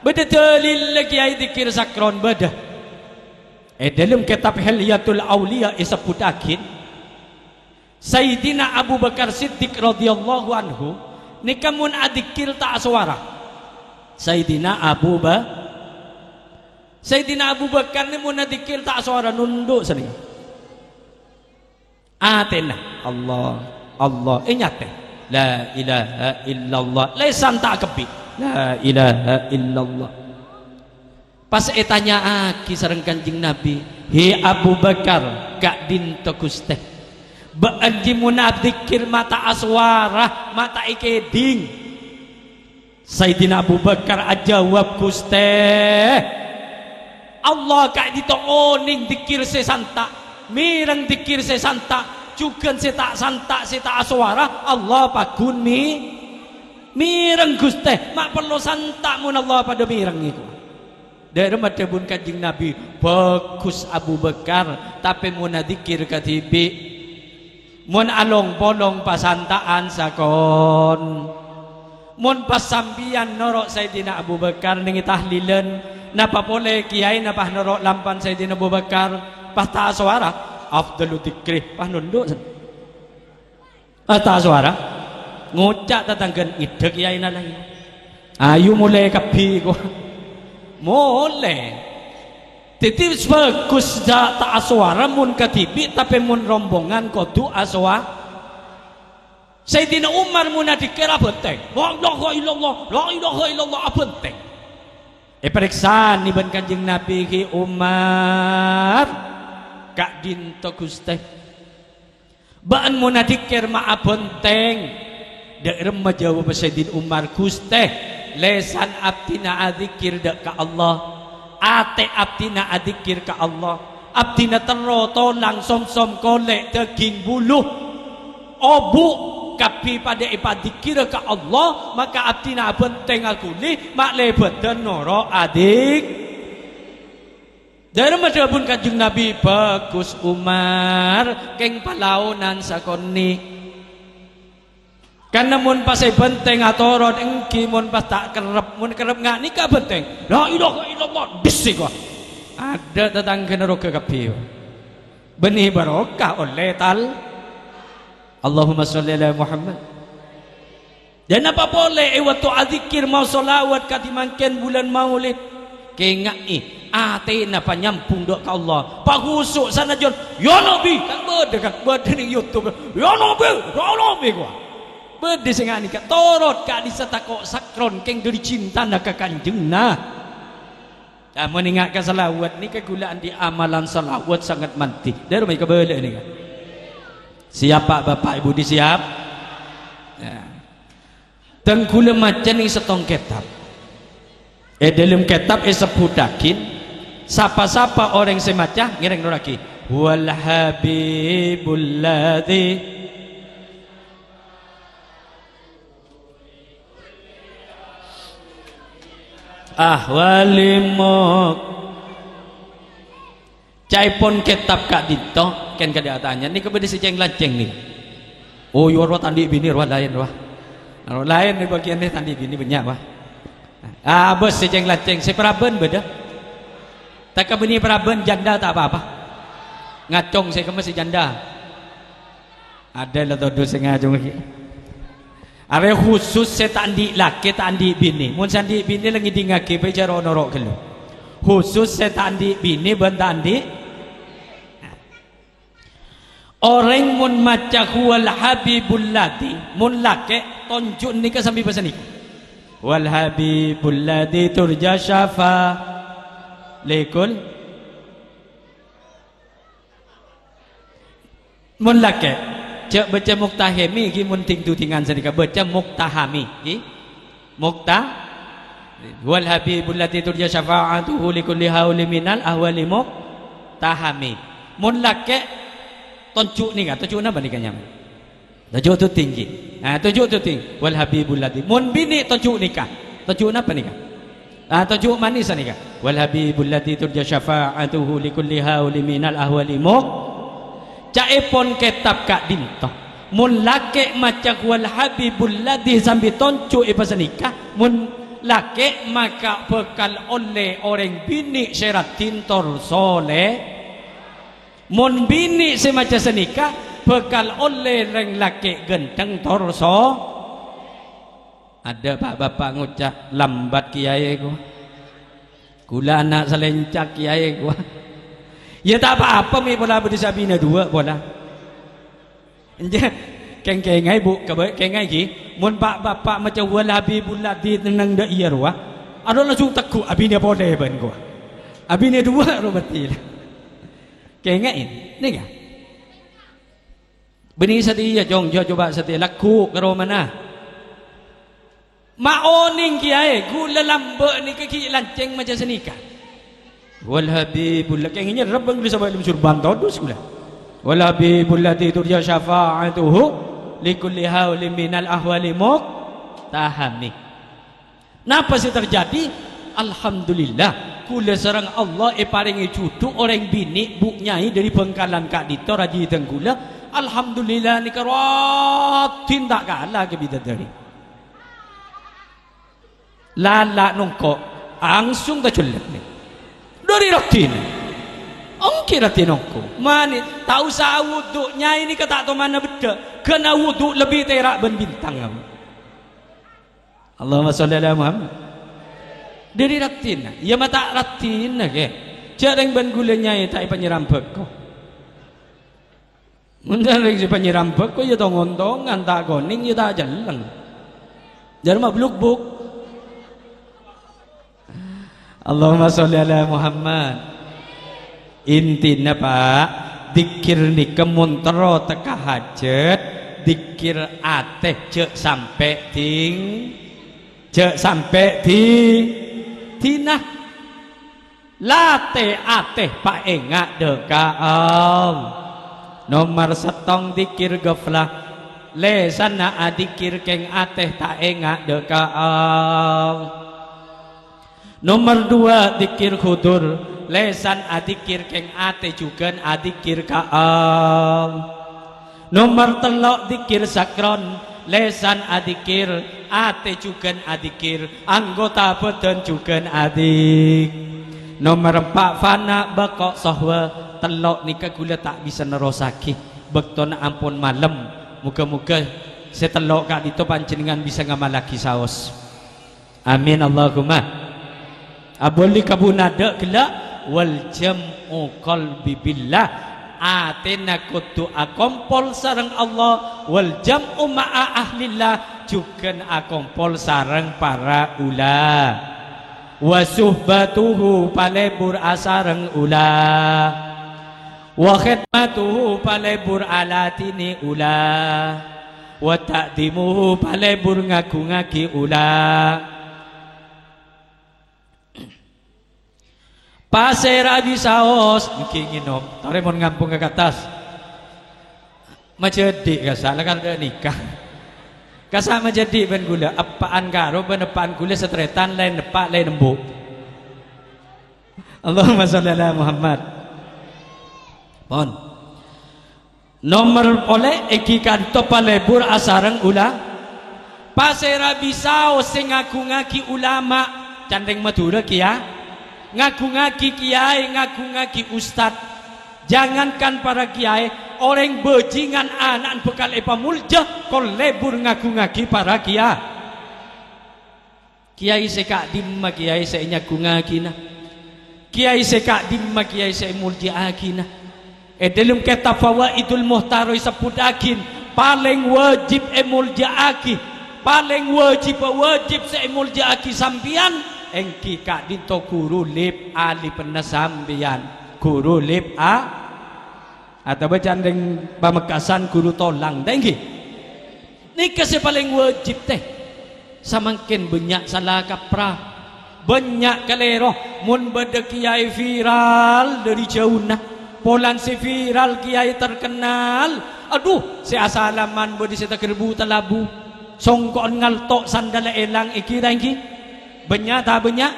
beda dalil lagi ai dikir sakron beda dalam kitab Hilyatul Auliya disebutakin Sayyidina Abu Bakar Siddiq radhiyallahu anhu nikamun adikir tak suara Sayyidina Abu Bakar ni mun adikir tak suara nunduk sini atena Allah ingat la ilaha illallah lesan tak kepi la ilaha illallah pas tanya sareng Kanjeng Nabi he Abu Bakar gak dinto Gusti ba'anji munadzikir mata aswara mata ikeding Sayyidina Abu Bakar ajawab Gusti Allah gak dito oning dikir sesanta mireng dikir sesanta juga setak santa setak aswara Allah pagun mireng Gusti mak perlu santa mun Allah pada mireng iku dari mata bun Kanjeng Nabi bagus Abu Bakar tapi mun dzikir katibi mun along bolong pasantaan sakon mun pasambian norok Sayyidina Abu Bakar ning tahlilan napa boleh kiai napa norok lampan Sayyidina Abu Bakar pas ta suara afdalu dzikri pas nunduk ta suara ngucap tetanggan ide kiai nalai ayo mulai kapi ko mulai titip bagus tak aswara mun katibi tapi mun rombongan kudu aswa Sayyidina Umar mun dikira penting la ilaha illallah penting periksa ni ban Kanjeng Nabi ki Umar kak dinto Gusti baan mun dikir ma penting dak rem jawab Sayyidina Umar Gusti lesan abdina adzikir dak ka Allah ate abdina adzikir ka Allah abdina teroto langsung som kolek daging buluh obu kapi pada ipadikir ka Allah maka abdina penting akuli mak lebet dan noro adik dari madhabun Kanjeng Nabi bagus Umar keng palaunan sakoni karena mun pas penting atorot engki mun pas tak kerep mun kerep ngak nikah penting la ilaha illallah bisik kok ada tetangga neroga kapi benih barokah oleh tal Allahumma sholli ala Muhammad dan apa boleh waktu adzikir mau solawat katimangken bulan maulid kengai atina panyampung dok ka Allah pagusuk sana jon ya nabi kan bede ning YouTube ya nabi gua bede sing nikah torot ka disetakok sakron keng dari cinta nak ka kanjengna meningat ke salawat ni kegulaan di amalan salawat sangat manti dari mereka bela ni kan siap pak bapak ibu disiap ya. Tengkula macam ni setong kitab dalam kitab sebutakin siapa-siapa orang semacam ngereng lagi wal habibul ladzi ahwalimok caipon kitab kak dito kan kedatannya ni kepada si ceng laceng ni oh yorwa tandi bini roh lain ni bagian ni tandi bini banyak wah bos si ceng laceng si peraban beda tak bini peraban janda tak apa-apa ngacong saya kemas si janda ada lah todo sing ngacong lagi are khusus setandi laki tandi bini mun sandi bini lagi dingake bicara norok kelo khusus setandi bini bentandi orang mun maca wal habibul lati mun laki tonjuk ni ke sambil bahasa ni wal habibul lati turja syafa lekul mun laki cak baca muktahimi ki mun ting tu tingan sadika baca muktahami ki wal habibul lati turja syafa'atuhu likulli hauli minal ahwali muktahami mun lake tonjuk ni kan tonjuk napa ni kanya tonjuk tu tinggi tonjuk tu tinggi wal habibul lati mun bini tonjuk nikah tajuk apa ni kan? Tajuk manis ni kan? Wal habibul ladzi turja syafa'atuhu likulli hauli minal ahwali muk. Caipon kitab kak dinto. Mun laki macam wal habibul ladzi sambil toncu pasal nikah. Mun laki maka bekal oleh orang bini syarat tintor soleh. Mun bini semacam senikah bekal oleh orang laki genteng torso. Ada bapak ngucap lambat kiai ku. Kula anak selencak kiai ku. Ya tak apa-apa mi bola berdesa bina dua bola. Keng-kengai bu kengai ki. Mun pak bapak macam wal habibul ladzi tenang dak iya ruah. Ada langsung tekuk abine boleh ben ku. Abine dua ro betul. Kengai ni kan. Beni setia jong coba setia laku ke mana? Maoning kiai gula lambak ni kaki lanceng macam senikah. Wal habibul ladzi ingin rabang bisa balim surban todus gula. Wal habibul ladzi turja syafa'atuhu likulli hauli minal ahwali muqtahami. Napa sih terjadi? Alhamdulillah kula sareng Allah paringi cucu orang bini bu nyai dari Bengkalan Kak Dito Raji Tenggula. Alhamdulillah ni karatin tak kalah ke bidadari. Lala nungko langsung terculek ni dari ratin ongki ratin nungko mani tak usah wuduknya ini kata tahu mana beda kena wuduk lebih terak ben bintang. Allahumma sholli ala Muhammad. Dari ratin ya mata ratin ke jarang ben gulanya tak penyiram beko mendaring si penyiram beko ya tongon-tongan tak koning ya tak jeleng jarang bluk-buk. Allahumma sholli ala Muhammad. Intina pak dikir ni kemuntero teka hajat dikir ateh cek sampai ting cek sampai di tina late ateh pak engak dekaam nomor setong dikir gaflah lesana adikir keng ateh tak engak dekaam. Nomor dua dikir khudur lesan adikir keng ate juga adikir kaam. Nomor telok dikir sakron lesan adikir ate juga adikir anggota badan juga adik. Nomor empat fana bakok sahwa telok nikah gula tak bisa nerosaki bektona ampun malam muka-muka setelok kak itu panjenengan bisa ngamalaki saos. Amin Allahumma. Aboli kabunada kelak wal jam'u qalbi billah atena kutu akompol sareng Allah wal jam'u ma'a ahlillah juga akompol sareng para ula wa suhbatuhu palebur asareng ula wa khidmatuhu palebur alatini ula wa ta'dimuhu palebur ngaku-ngaki ula. Pasir abi saos mungkin nginom tare mon ngampung ke atas majedik kasala kan udah nikah kasa majedik ben gula apaan karo ben apaan gula setretan lain depak lain embuk. Allahumma sholli ala Muhammad. Pon nomor oleh iki kanto palebur asareng ula pasir abi saos sing ngaku-ngaki ulama candeng madura kia ngaku-ngaki kiai, ngaku-ngaki ustad. Jangankan para kiai, orang bajingan anak bekal epa mulja kol lebur ngaku-ngaki para kiai. Kiai sekak dimma kiai se ngaku-ngaki na. Kiai sekak dimma kiai se mulja akina. Dalam kitab Fawaidul Muhtaroi sebut akin paling wajib mulja aki. Paling wajib se mulja aki sampian engki kak dinto guru lip ali penesambian guru lip atau bercandeng pamekasan guru tolang dengki ni kasih paling wajib teh samangkin banyak salah kaprah banyak kalero mun beda kiai viral dari jauh nah polan si viral kiai terkenal aduh si asalaman bodi si takirbu talabu songkon ngaltok sandala elang iki dengki Banyak tak banyak.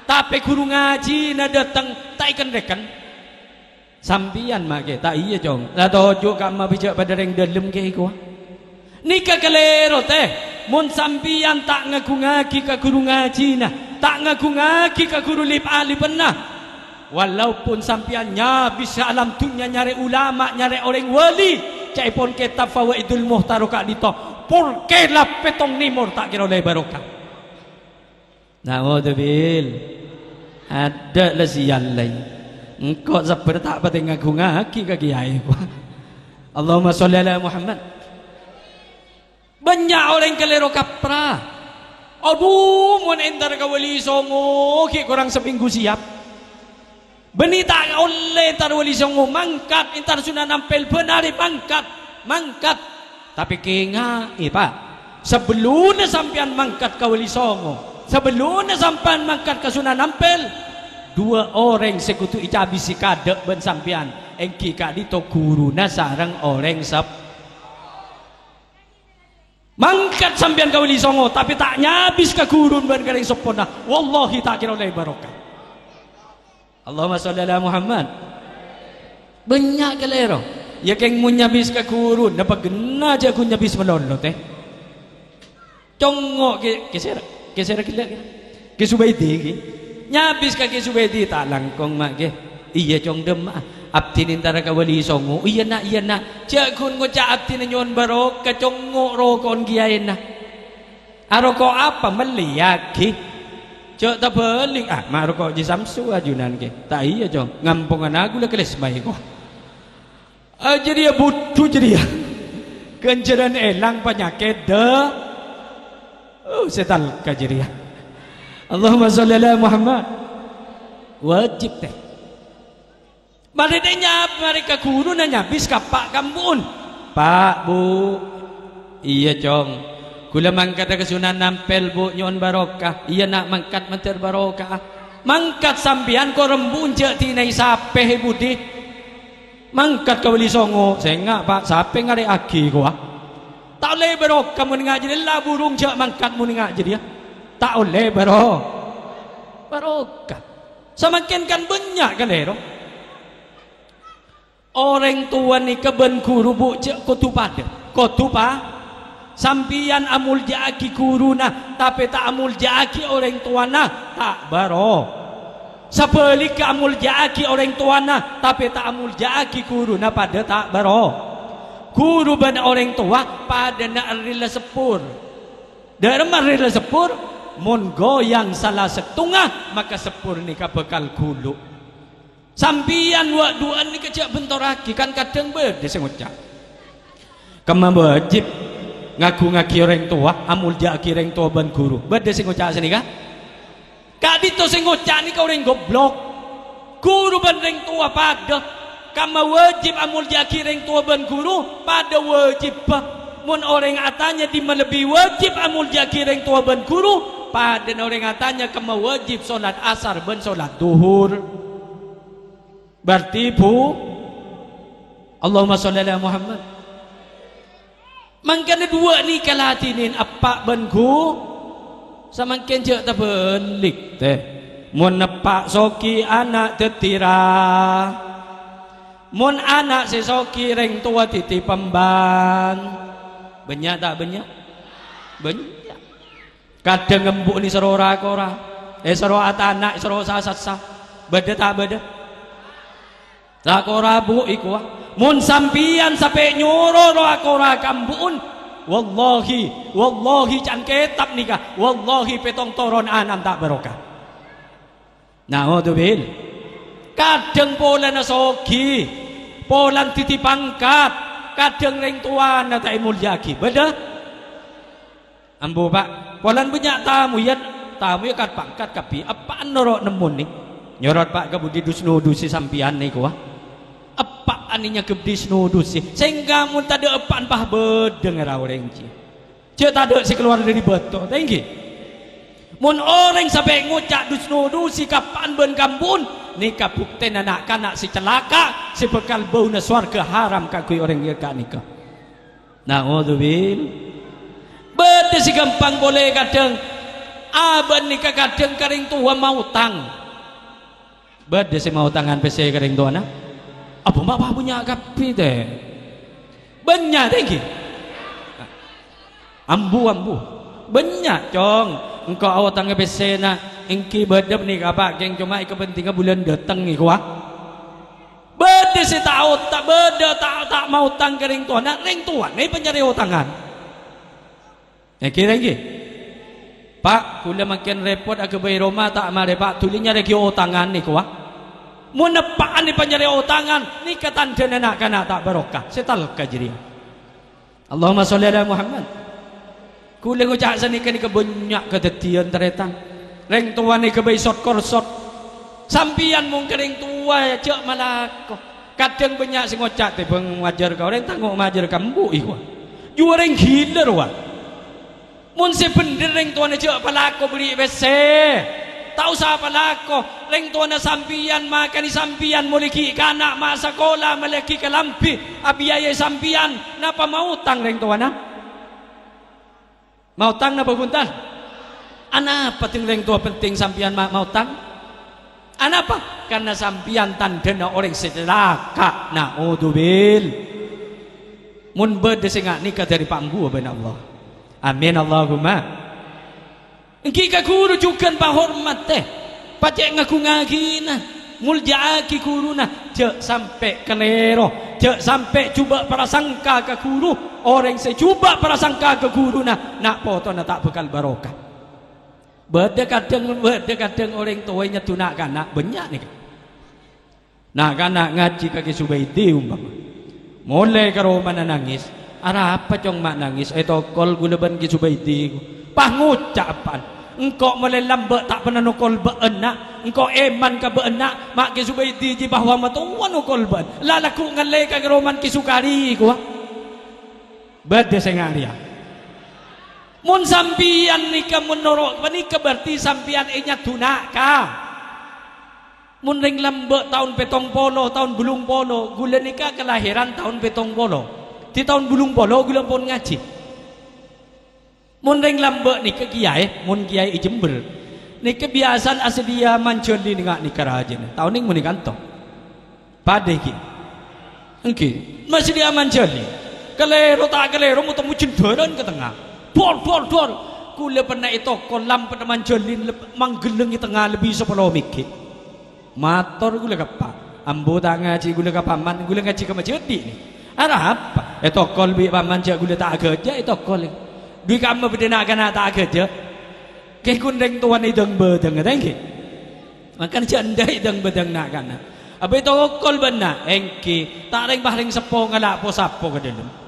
Tapi guru ngaji na datang tak ikan rekan. Sampian mak ke tak iya jong. La tojo kak ma bijak pada reng dalam ke iku. Nika kelero teh. Mun sampian tak ngaku ngaki ka guru ngaji na, tak ngaku ngaki ka guru lip ali pernah. Walaupun sampiannya bisa alam dunia nyari ulama, nyari orang wali, cai pun kitab Fawaidul Muhtaroka dito. Porque la petong nimor tak kira oleh barokah. Naudzubil. Ada lah sial lain. Engkau sabar tak pada ngaku-ngaki ke kiai. Allahumma sholli ala Muhammad. Banyak orang kelero kapra. Aduh, mun entar ka wali songo ki kurang seminggu siap. Benita oleh tar wali songo mangkat entar sunan ampel benar mangkat. Tapi kenga, Pak. Sebelumnya sampean mangkat ka wali songo, sebelumnya sampean mangkat ka sunan ampel, dua orang sekutu icabi si kadek ben sampean engki kak dito guruna sarang orang sep mangkat sampean ka wali songo tapi tak nyabis ka gurun ben kareng sepona wallahi tak kira oleh barokah. Allahumma sholli ala Muhammad. Banyak kelero ya keng mun nyabis ka gurun napa gena aja ku nyabis melolot congok geser ke Subaidi ki nyabis kaki Subaidi tak langkong mak ke iya cong dem abdi nintara ka wali songo iya nak cak kun ngoca abdi nyon barok ka congok rokon kiai na aroko apa meliaki cak tak beling maroko ji samsu ajunan ke tak iya cong ngampungan aku lah keles baik kok jadi ya butuh jadi ya kenceran elang penyakit dah setal ka jadi ya Allahumma sholli ala Muhammad. Wajib teh. Mereka guru nanya bis ka Pak Kambun. Pak Bu. Iya cong. Kula mangkat ke Sunan Ampel Bu nyon barokah. Iya nak mangkat mentir barokah. Mangkat sambian ko rembun je tinai sape budi. Mangkat ka wali songo. Senga Pak sape ngare aki ko tak oleh barokah mun ngaji lah burung je mangkat mun ngaji dia. Tak oleh barokah. Semakin kan banyak kalero. Orang tua ni keben guru bu cek kotupa sampian amul jaki kuruna tapi tak amul jaki orang tuana tak baro. Sepelik amul jaki orang tuana tapi tak amul jaki kuruna pada tak baro. Guru ban orang tua pada nak rila sepur. Derma rila sepur mun goyang salah setengah maka sepur nikah bekal gulu sampian wak duaan ni kecak bentoraki kan kadang berde sengucap kema wajib ngaku-ngaki orang tua amul jaki orang tua ban guru berde sengucap sini kah kak dito sengucap ni kau orang goblok guru ban orang tua pada kama wajib amul jaki orang tua ban guru pada wajib mun orang atanya di melebihi wajib amul jaki orang tua ban guru pada orang katanya kema wajib solat asar ben solat duhur berarti bu Allahumma sholli ala Muhammad mangkana dua ni kalatinin apa benku samangken je tak belik teh mun nepak soki anak tetira mun anak sesoki reng tua titi pembang banyak tak banyak kadang ngembuk ni sero rakora sero atanak sero sasasa beda tak beda rakora bu iku mun sampian sampai nyoro rakora kambun wallahi can kitab nikah wallahi petong toron anam tak barokah naudzubil kadang pola nasoki polan titi pangkat kadang reng tuan na tak mulyaki beda ambo pak polan banyak tamu ya kat pangkat kapi apaan norok nemun nih nyorot pak kebudi dusnudusi sampian nih kuah apaan ininya kebudi snudusi sehingga mun tada apaan pah bedeng orang ci cek tada si keluar dari beto tinggi mun orang sampai ngucak dusnudusi kapan ben kambun nikah bukten anak kanak si celaka si bekal bau na swarga haram kakui orang dia kak nikah naudzubil beda si gampang boleh kadang Aban ni kadang kering tua mau tang. Bade si mau tangan PC kering tua na. Apa mak punya kapi teh? Banyak lagi. Ambu. Banyak cong. Engkau awak tangga PC na. Engki badap ni kapak keng cuma kepentingan bulan datang ni kuah. Bade si tahu tak bade tak mau tang kering tua na. Ring tua ni pencari utangan. Kira lagi. Pak, kula makin repot aku bayar rumah tak mare Pak tulinya lagi utangan ni kuah. Mun nepaan ni pencari utangan ni ketandan anak kana tak barokah. Setal kajri. Allahumma sholli ala Muhammad. Kula ngucak sani kan kebanyak kedetian teretan. Reng tua ni kebay sot korsot. Sampian mung kering tua ya cek malako. Kadang banyak sing ngocak te bang wajar kau reng tanggung majar kambu iku. Ju reng giler wa. Mun se bener reng tua ni cek palako beli WC. Tak usah palako. Reng tua na sampian makan ni sampian muliki kanak mak sekolah meleki ke lampi. Abiyaya sampian napa mau tang reng tua na? Mau tang napa kuntan? Ana apa ting reng tua penting sampian mau tang? Ana apa? Karena sampian tandana orang sedekah. Naudzubil. Mun bede sing nikah dari panggu ben Allah. Amin Allahumma. Engki ka guru juga pahormat teh. Pacek ngaku ngagina. Muljaaki guruna. Cek sampai kelero. Cek sampai cuba prasangka ke guru. Orang saya cuba prasangka ke guru nak foto na tak bekal barokah. Beda kadang orang tuanya tunak kanak banyak nih. Nak kanak ngaji kaki Subaidi umpama. Mulai ke rumah nangis. Ara apa cong mak nangis? Tokol gulaban ki Subaidi. Pah ngucapan. Engkau mulai lambat tak pernah nukol beena. Engkau eman ke beena. Mak ki Subaidi di bahwa matuan nukol ben. Lalaku ngalai ke rumah ki Sukari ku. Bade sengaria. Mun sampian nika menurut menika berarti sampian inya tunaka. Mun ring lembek tahun petong polo tahun bulung polo gula nika kelahiran tahun petong polo. Di tahun bulung polo gula pun ngaji. Mun ring lembek nika kiai, mun kiai Jember. Nika biasan asdia mancoli nika rajin. Tahun ning mun kantor. Pade ki. Engki masih dia mancoli. Kelero tak kelero mu temu cenderan ke tengah. Dor. Kula pernah itu kolam pada manjolin manggeleng di tengah lebih 10 mikit. Mator gula kapa. Ambo tak ngaji gula kapaman gula ngaji ke masjid ni. Ada apa? Itu kol bi paman je gula tak kerja itu kol. Dui kamu berdena kana tak kerja. Ke kundeng tuan ideng bedeng tengki. Makan jandai ideng bedeng nak kana. Abi itu kol benar engki tak ring bahring sepo ngalak po sapo ke dalam.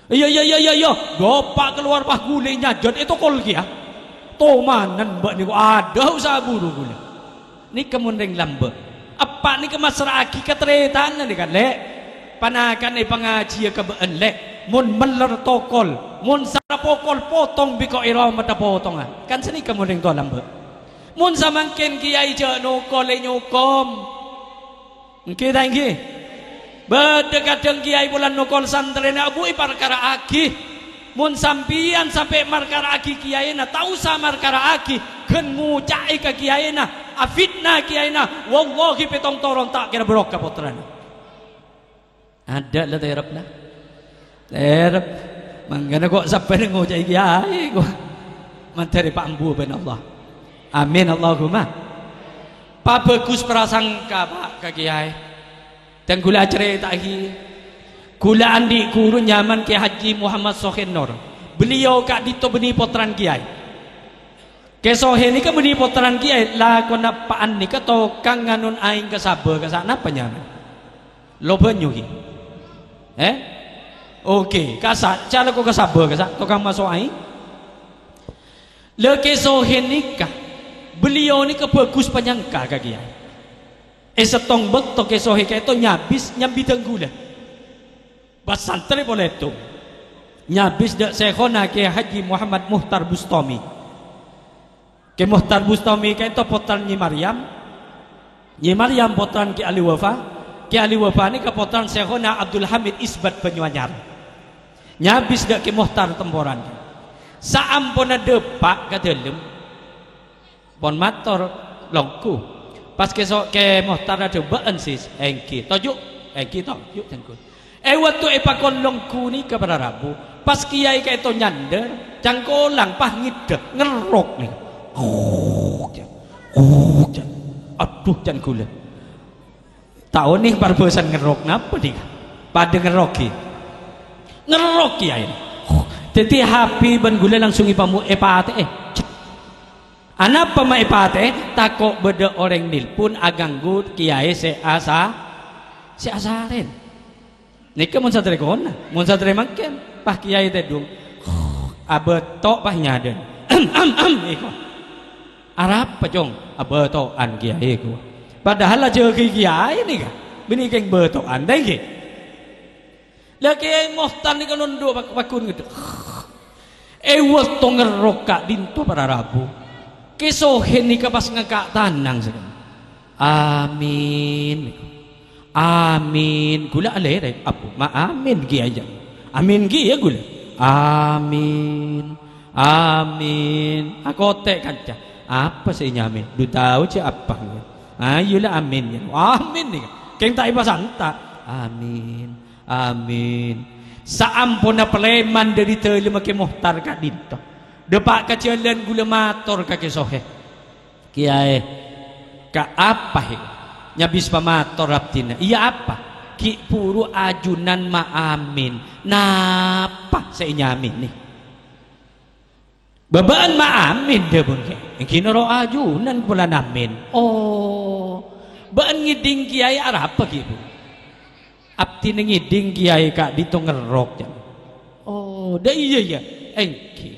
Iya. Gopak keluar pah gulenya jod itu kol kia. Tomanan mbak niku ada usaha guru gula. Ni kemunring lambe. Apa ni ke masyarakat ketretan ni kan lek. Panakan ni pengaji ke beun lek. Mun meler tokol, mun sarapokol potong biko ira mata potongan. Kan seni kemunring to lambe. Mun samangken kiai je nokol nyukom. Engki tangki. Kadang kiai bulan nukol santren abu perkara aki. Mun sampian sampai markara aki kiai na tahu sa markara aki ken ngucai ke kiai na afitna kiai na wallahi petong toron tak kira berokah potran. Ada lah terap na. Terap mangana kok sampai ngucai kiai kok. Manteri Pak Ambu ben Allah. Amin Allahumma. Pak bagus prasangka Pak ke kiai. Dan gula cerita lagi gula andi guru nyaman ke Haji Muhammad Sohen Nur. Beliau kak dito beni potran kiai. Ke Sohen ni ke beni potran kiai la kona paan ni ke tokang nganun aing ke sabar ke sana apa nyaman. Lo benyuhi. Okey, kasa cara ko ke sabar ke sana tokang masuk aing. Le ke Sohen ni ka beliau ni ke bagus penyangka ke kiai. Setong bekto ke sohe ke itu nyabis nyambi tenggula. Bas santri boleh tu. Nyabis dak sekhona ke Haji Muhammad Muhtar Bustami. Ke Muhtar Bustami ke itu potran Nyi Maryam. Nyi Maryam potran ke Ali Wafa. Ke Ali Wafa ni ke potran sekhona Abdul Hamid Isbat Banyuanyar. Nyabis dak ke Muhtar Temporan. Saampuna depak ke dalam pon mator longku pas kesok ke mohtar ada baan sis engki tojuk engki tojuk cangkul waktu pakon longku ni ke pada Rabu pas kiai kayak to nyander cangkolang pah ngidek ngerok nih aduh cangkul tahu nih parbesan ngerok napa nih pada ngeroki kiai jadi happy ban gula langsung ipamu epate anak pama epate takok beda orang nilpun aganggu kiai si asaren nika mun sadere kona mun sadere makan pah kiai tedung abeto pah nyaden iko arab pacong abeto an kiai ku padahal aja kiai ni ka bini keng beto an dai lagi mohtan ni kan nunduk bakun gitu waktu ngerok kak dinto para Rabu kesohen ni pas ngakak tanang sekarang amin gula alere apa ma amin gi aja amin gi ya gula amin akote kaca apa sih nyamin du tahu ce apa ayolah amin ya amin nih keng tak iba santa amin saampuna peleman dari tele make mohtar kak dinto depak kecelan gula mator kake sohe kiai ka apa he nyabis pamator raptina iya apa ki puru ajunan maamin napa saya nyamin nih babaan maamin deh bangke kinoro ajunan pula namin baan ngiding kiai apa gitu abdi ngiding kiai kak dito ngerok da iya ya engki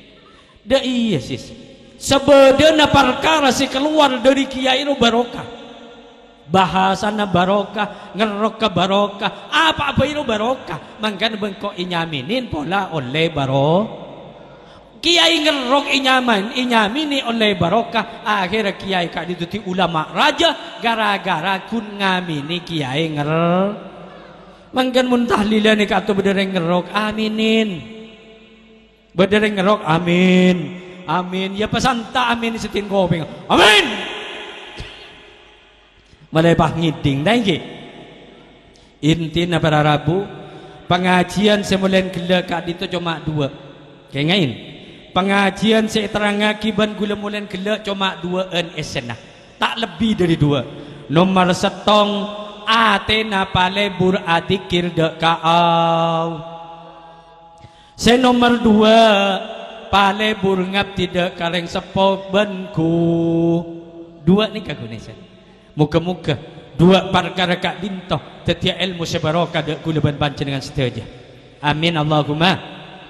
da iya sis sebedena perkara si keluar dari kiai no barokah bahasana barokah ngerok ke barokah apa itu barokah mangkan bengkok inyaminin pola oleh kiai ngerok inyamini oleh barokah akhirnya kiai kak dituti ulama raja gara-gara kun ngamini kiai mangkan muntahlilan ni katu bedereng ngerok aminin bedereng ngerok amin ya pesanta amin setin kopeng amin malepah ngiding daiki intina para Rabu pengajian semulen gila kak itu cuma 2 kengain pengajian saya terangaki ban gula mulen gila cuma 2 esena tak lebih dari 2 nomor setong atena palebur adikir dek kau se nomor 2 palebur ngap tidak kareng sepo benku 2 ni kagunesa muka-muka 2 perkara kak dintoh tetia ilmu sebarokah dek kula ban panjenengan sedaja amin Allahumma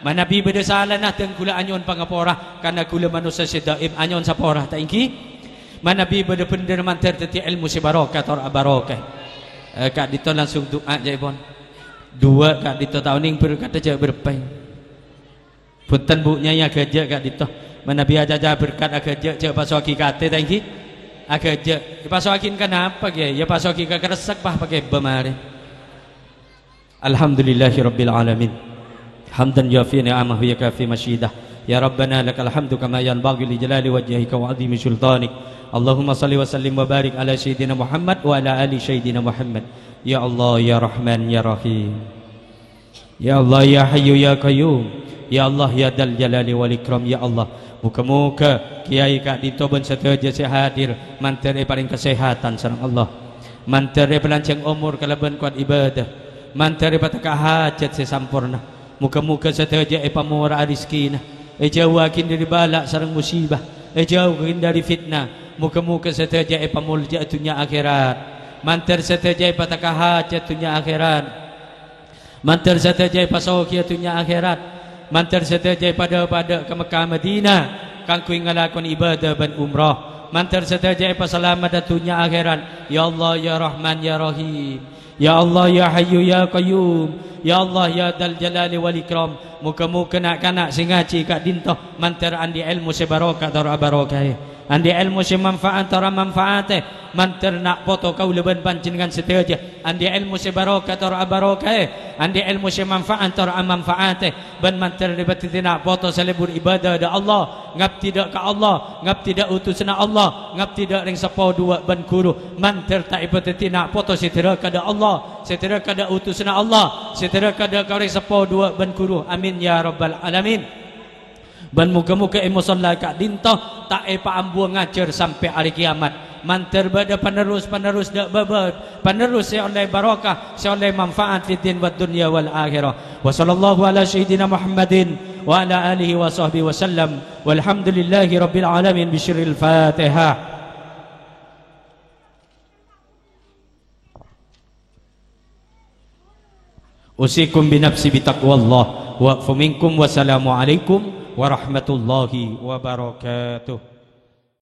manabi beda salah nah dan kula anyon pangapora karena kula manusia sedaim anyon sapora tak ingki manabi beda benda manter tetia ilmu sebarokah tor abarokah kak dito langsung doa jaibon 2 kak dito tahun ini berkata jauh berpain punten bunya ya kerja kak dito mana biasa aja berkat kerja jauh pasoki kate tangki kerja pasokin kenapa ya pasoki ke keresak bah pakai bemari alhamdulillahirabbil alamin hamdan yafi ni'amahu ya kafi masyidah ya rabbana lakal hamdu kama yanbaghi li jalali wajhika wa 'azimi sultanik Allahumma salli wa sallim wa barik ala sayyidina Muhammad wa ala ali sayyidina Muhammad ya Allah ya Rahman ya Rahim ya Allah ya Hayyu ya Qayyum ya Allah ya Dal Jalali wal Ikram ya Allah muka-muka kiai kak dito ben sedaja hadir manteri paling kesehatan sareng Allah manteri pelanceng umur kalaban kuat ibadah manteri pataka hajat sesampurna muka-muka sedaja pamura rizkina jauhakin dari balak sareng musibah jauhakin dari fitnah muka-muka sedaja pamulja dunia akhirat mantar sedaja pataka hajat dunia akhirat mantar sedaja pasokia dunia akhirat mantar sedaja pada ke Mekah Madinah kangku ngalakon ibadah ban umrah mantar sedaja pasalamat dunia akhirat ya Allah ya Rahman ya Rahim ya Allah ya Hayyu ya Qayyum ya Allah ya Dal Jalali wal Ikram muka-muka nak-nak singaci kak dintoh mantar andi ilmu sebarokah tar abarokah andi ilmu semanfaat tar manfaateh manter nak foto kau leban panjenengan sedaya andi ilmu se barokah tor barokah andi ilmu se manfaat tor manfaat ban manter libat nak foto selebur ibadah da Allah ngap tidak ka Allah ngap tidak utusna Allah ngap tidak ring sapa dua ban guru manter tak ibadati nak foto setera kada Allah setera kada utusna Allah setera kada ka ring sapa dua ban guru amin ya rabbal alamin. Dan muka-muka emosional kak dintoh tak ambu ngajar sampai hari kiamat. Manter bada penerus dak babad penerus ya oleh barakah ya oleh manfaat di din wa dunya wal akhirah. Wa sallallahu ala sayyidina Muhammadin wa ala alihi wa sahbihi wa sallam. Walhamdulillahi rabbil alamin bi syirril Fatihah. Usikum bi nafsi bi taqwallah wa minkum wassalamu alaikum warahmatullahi wabarakatuh.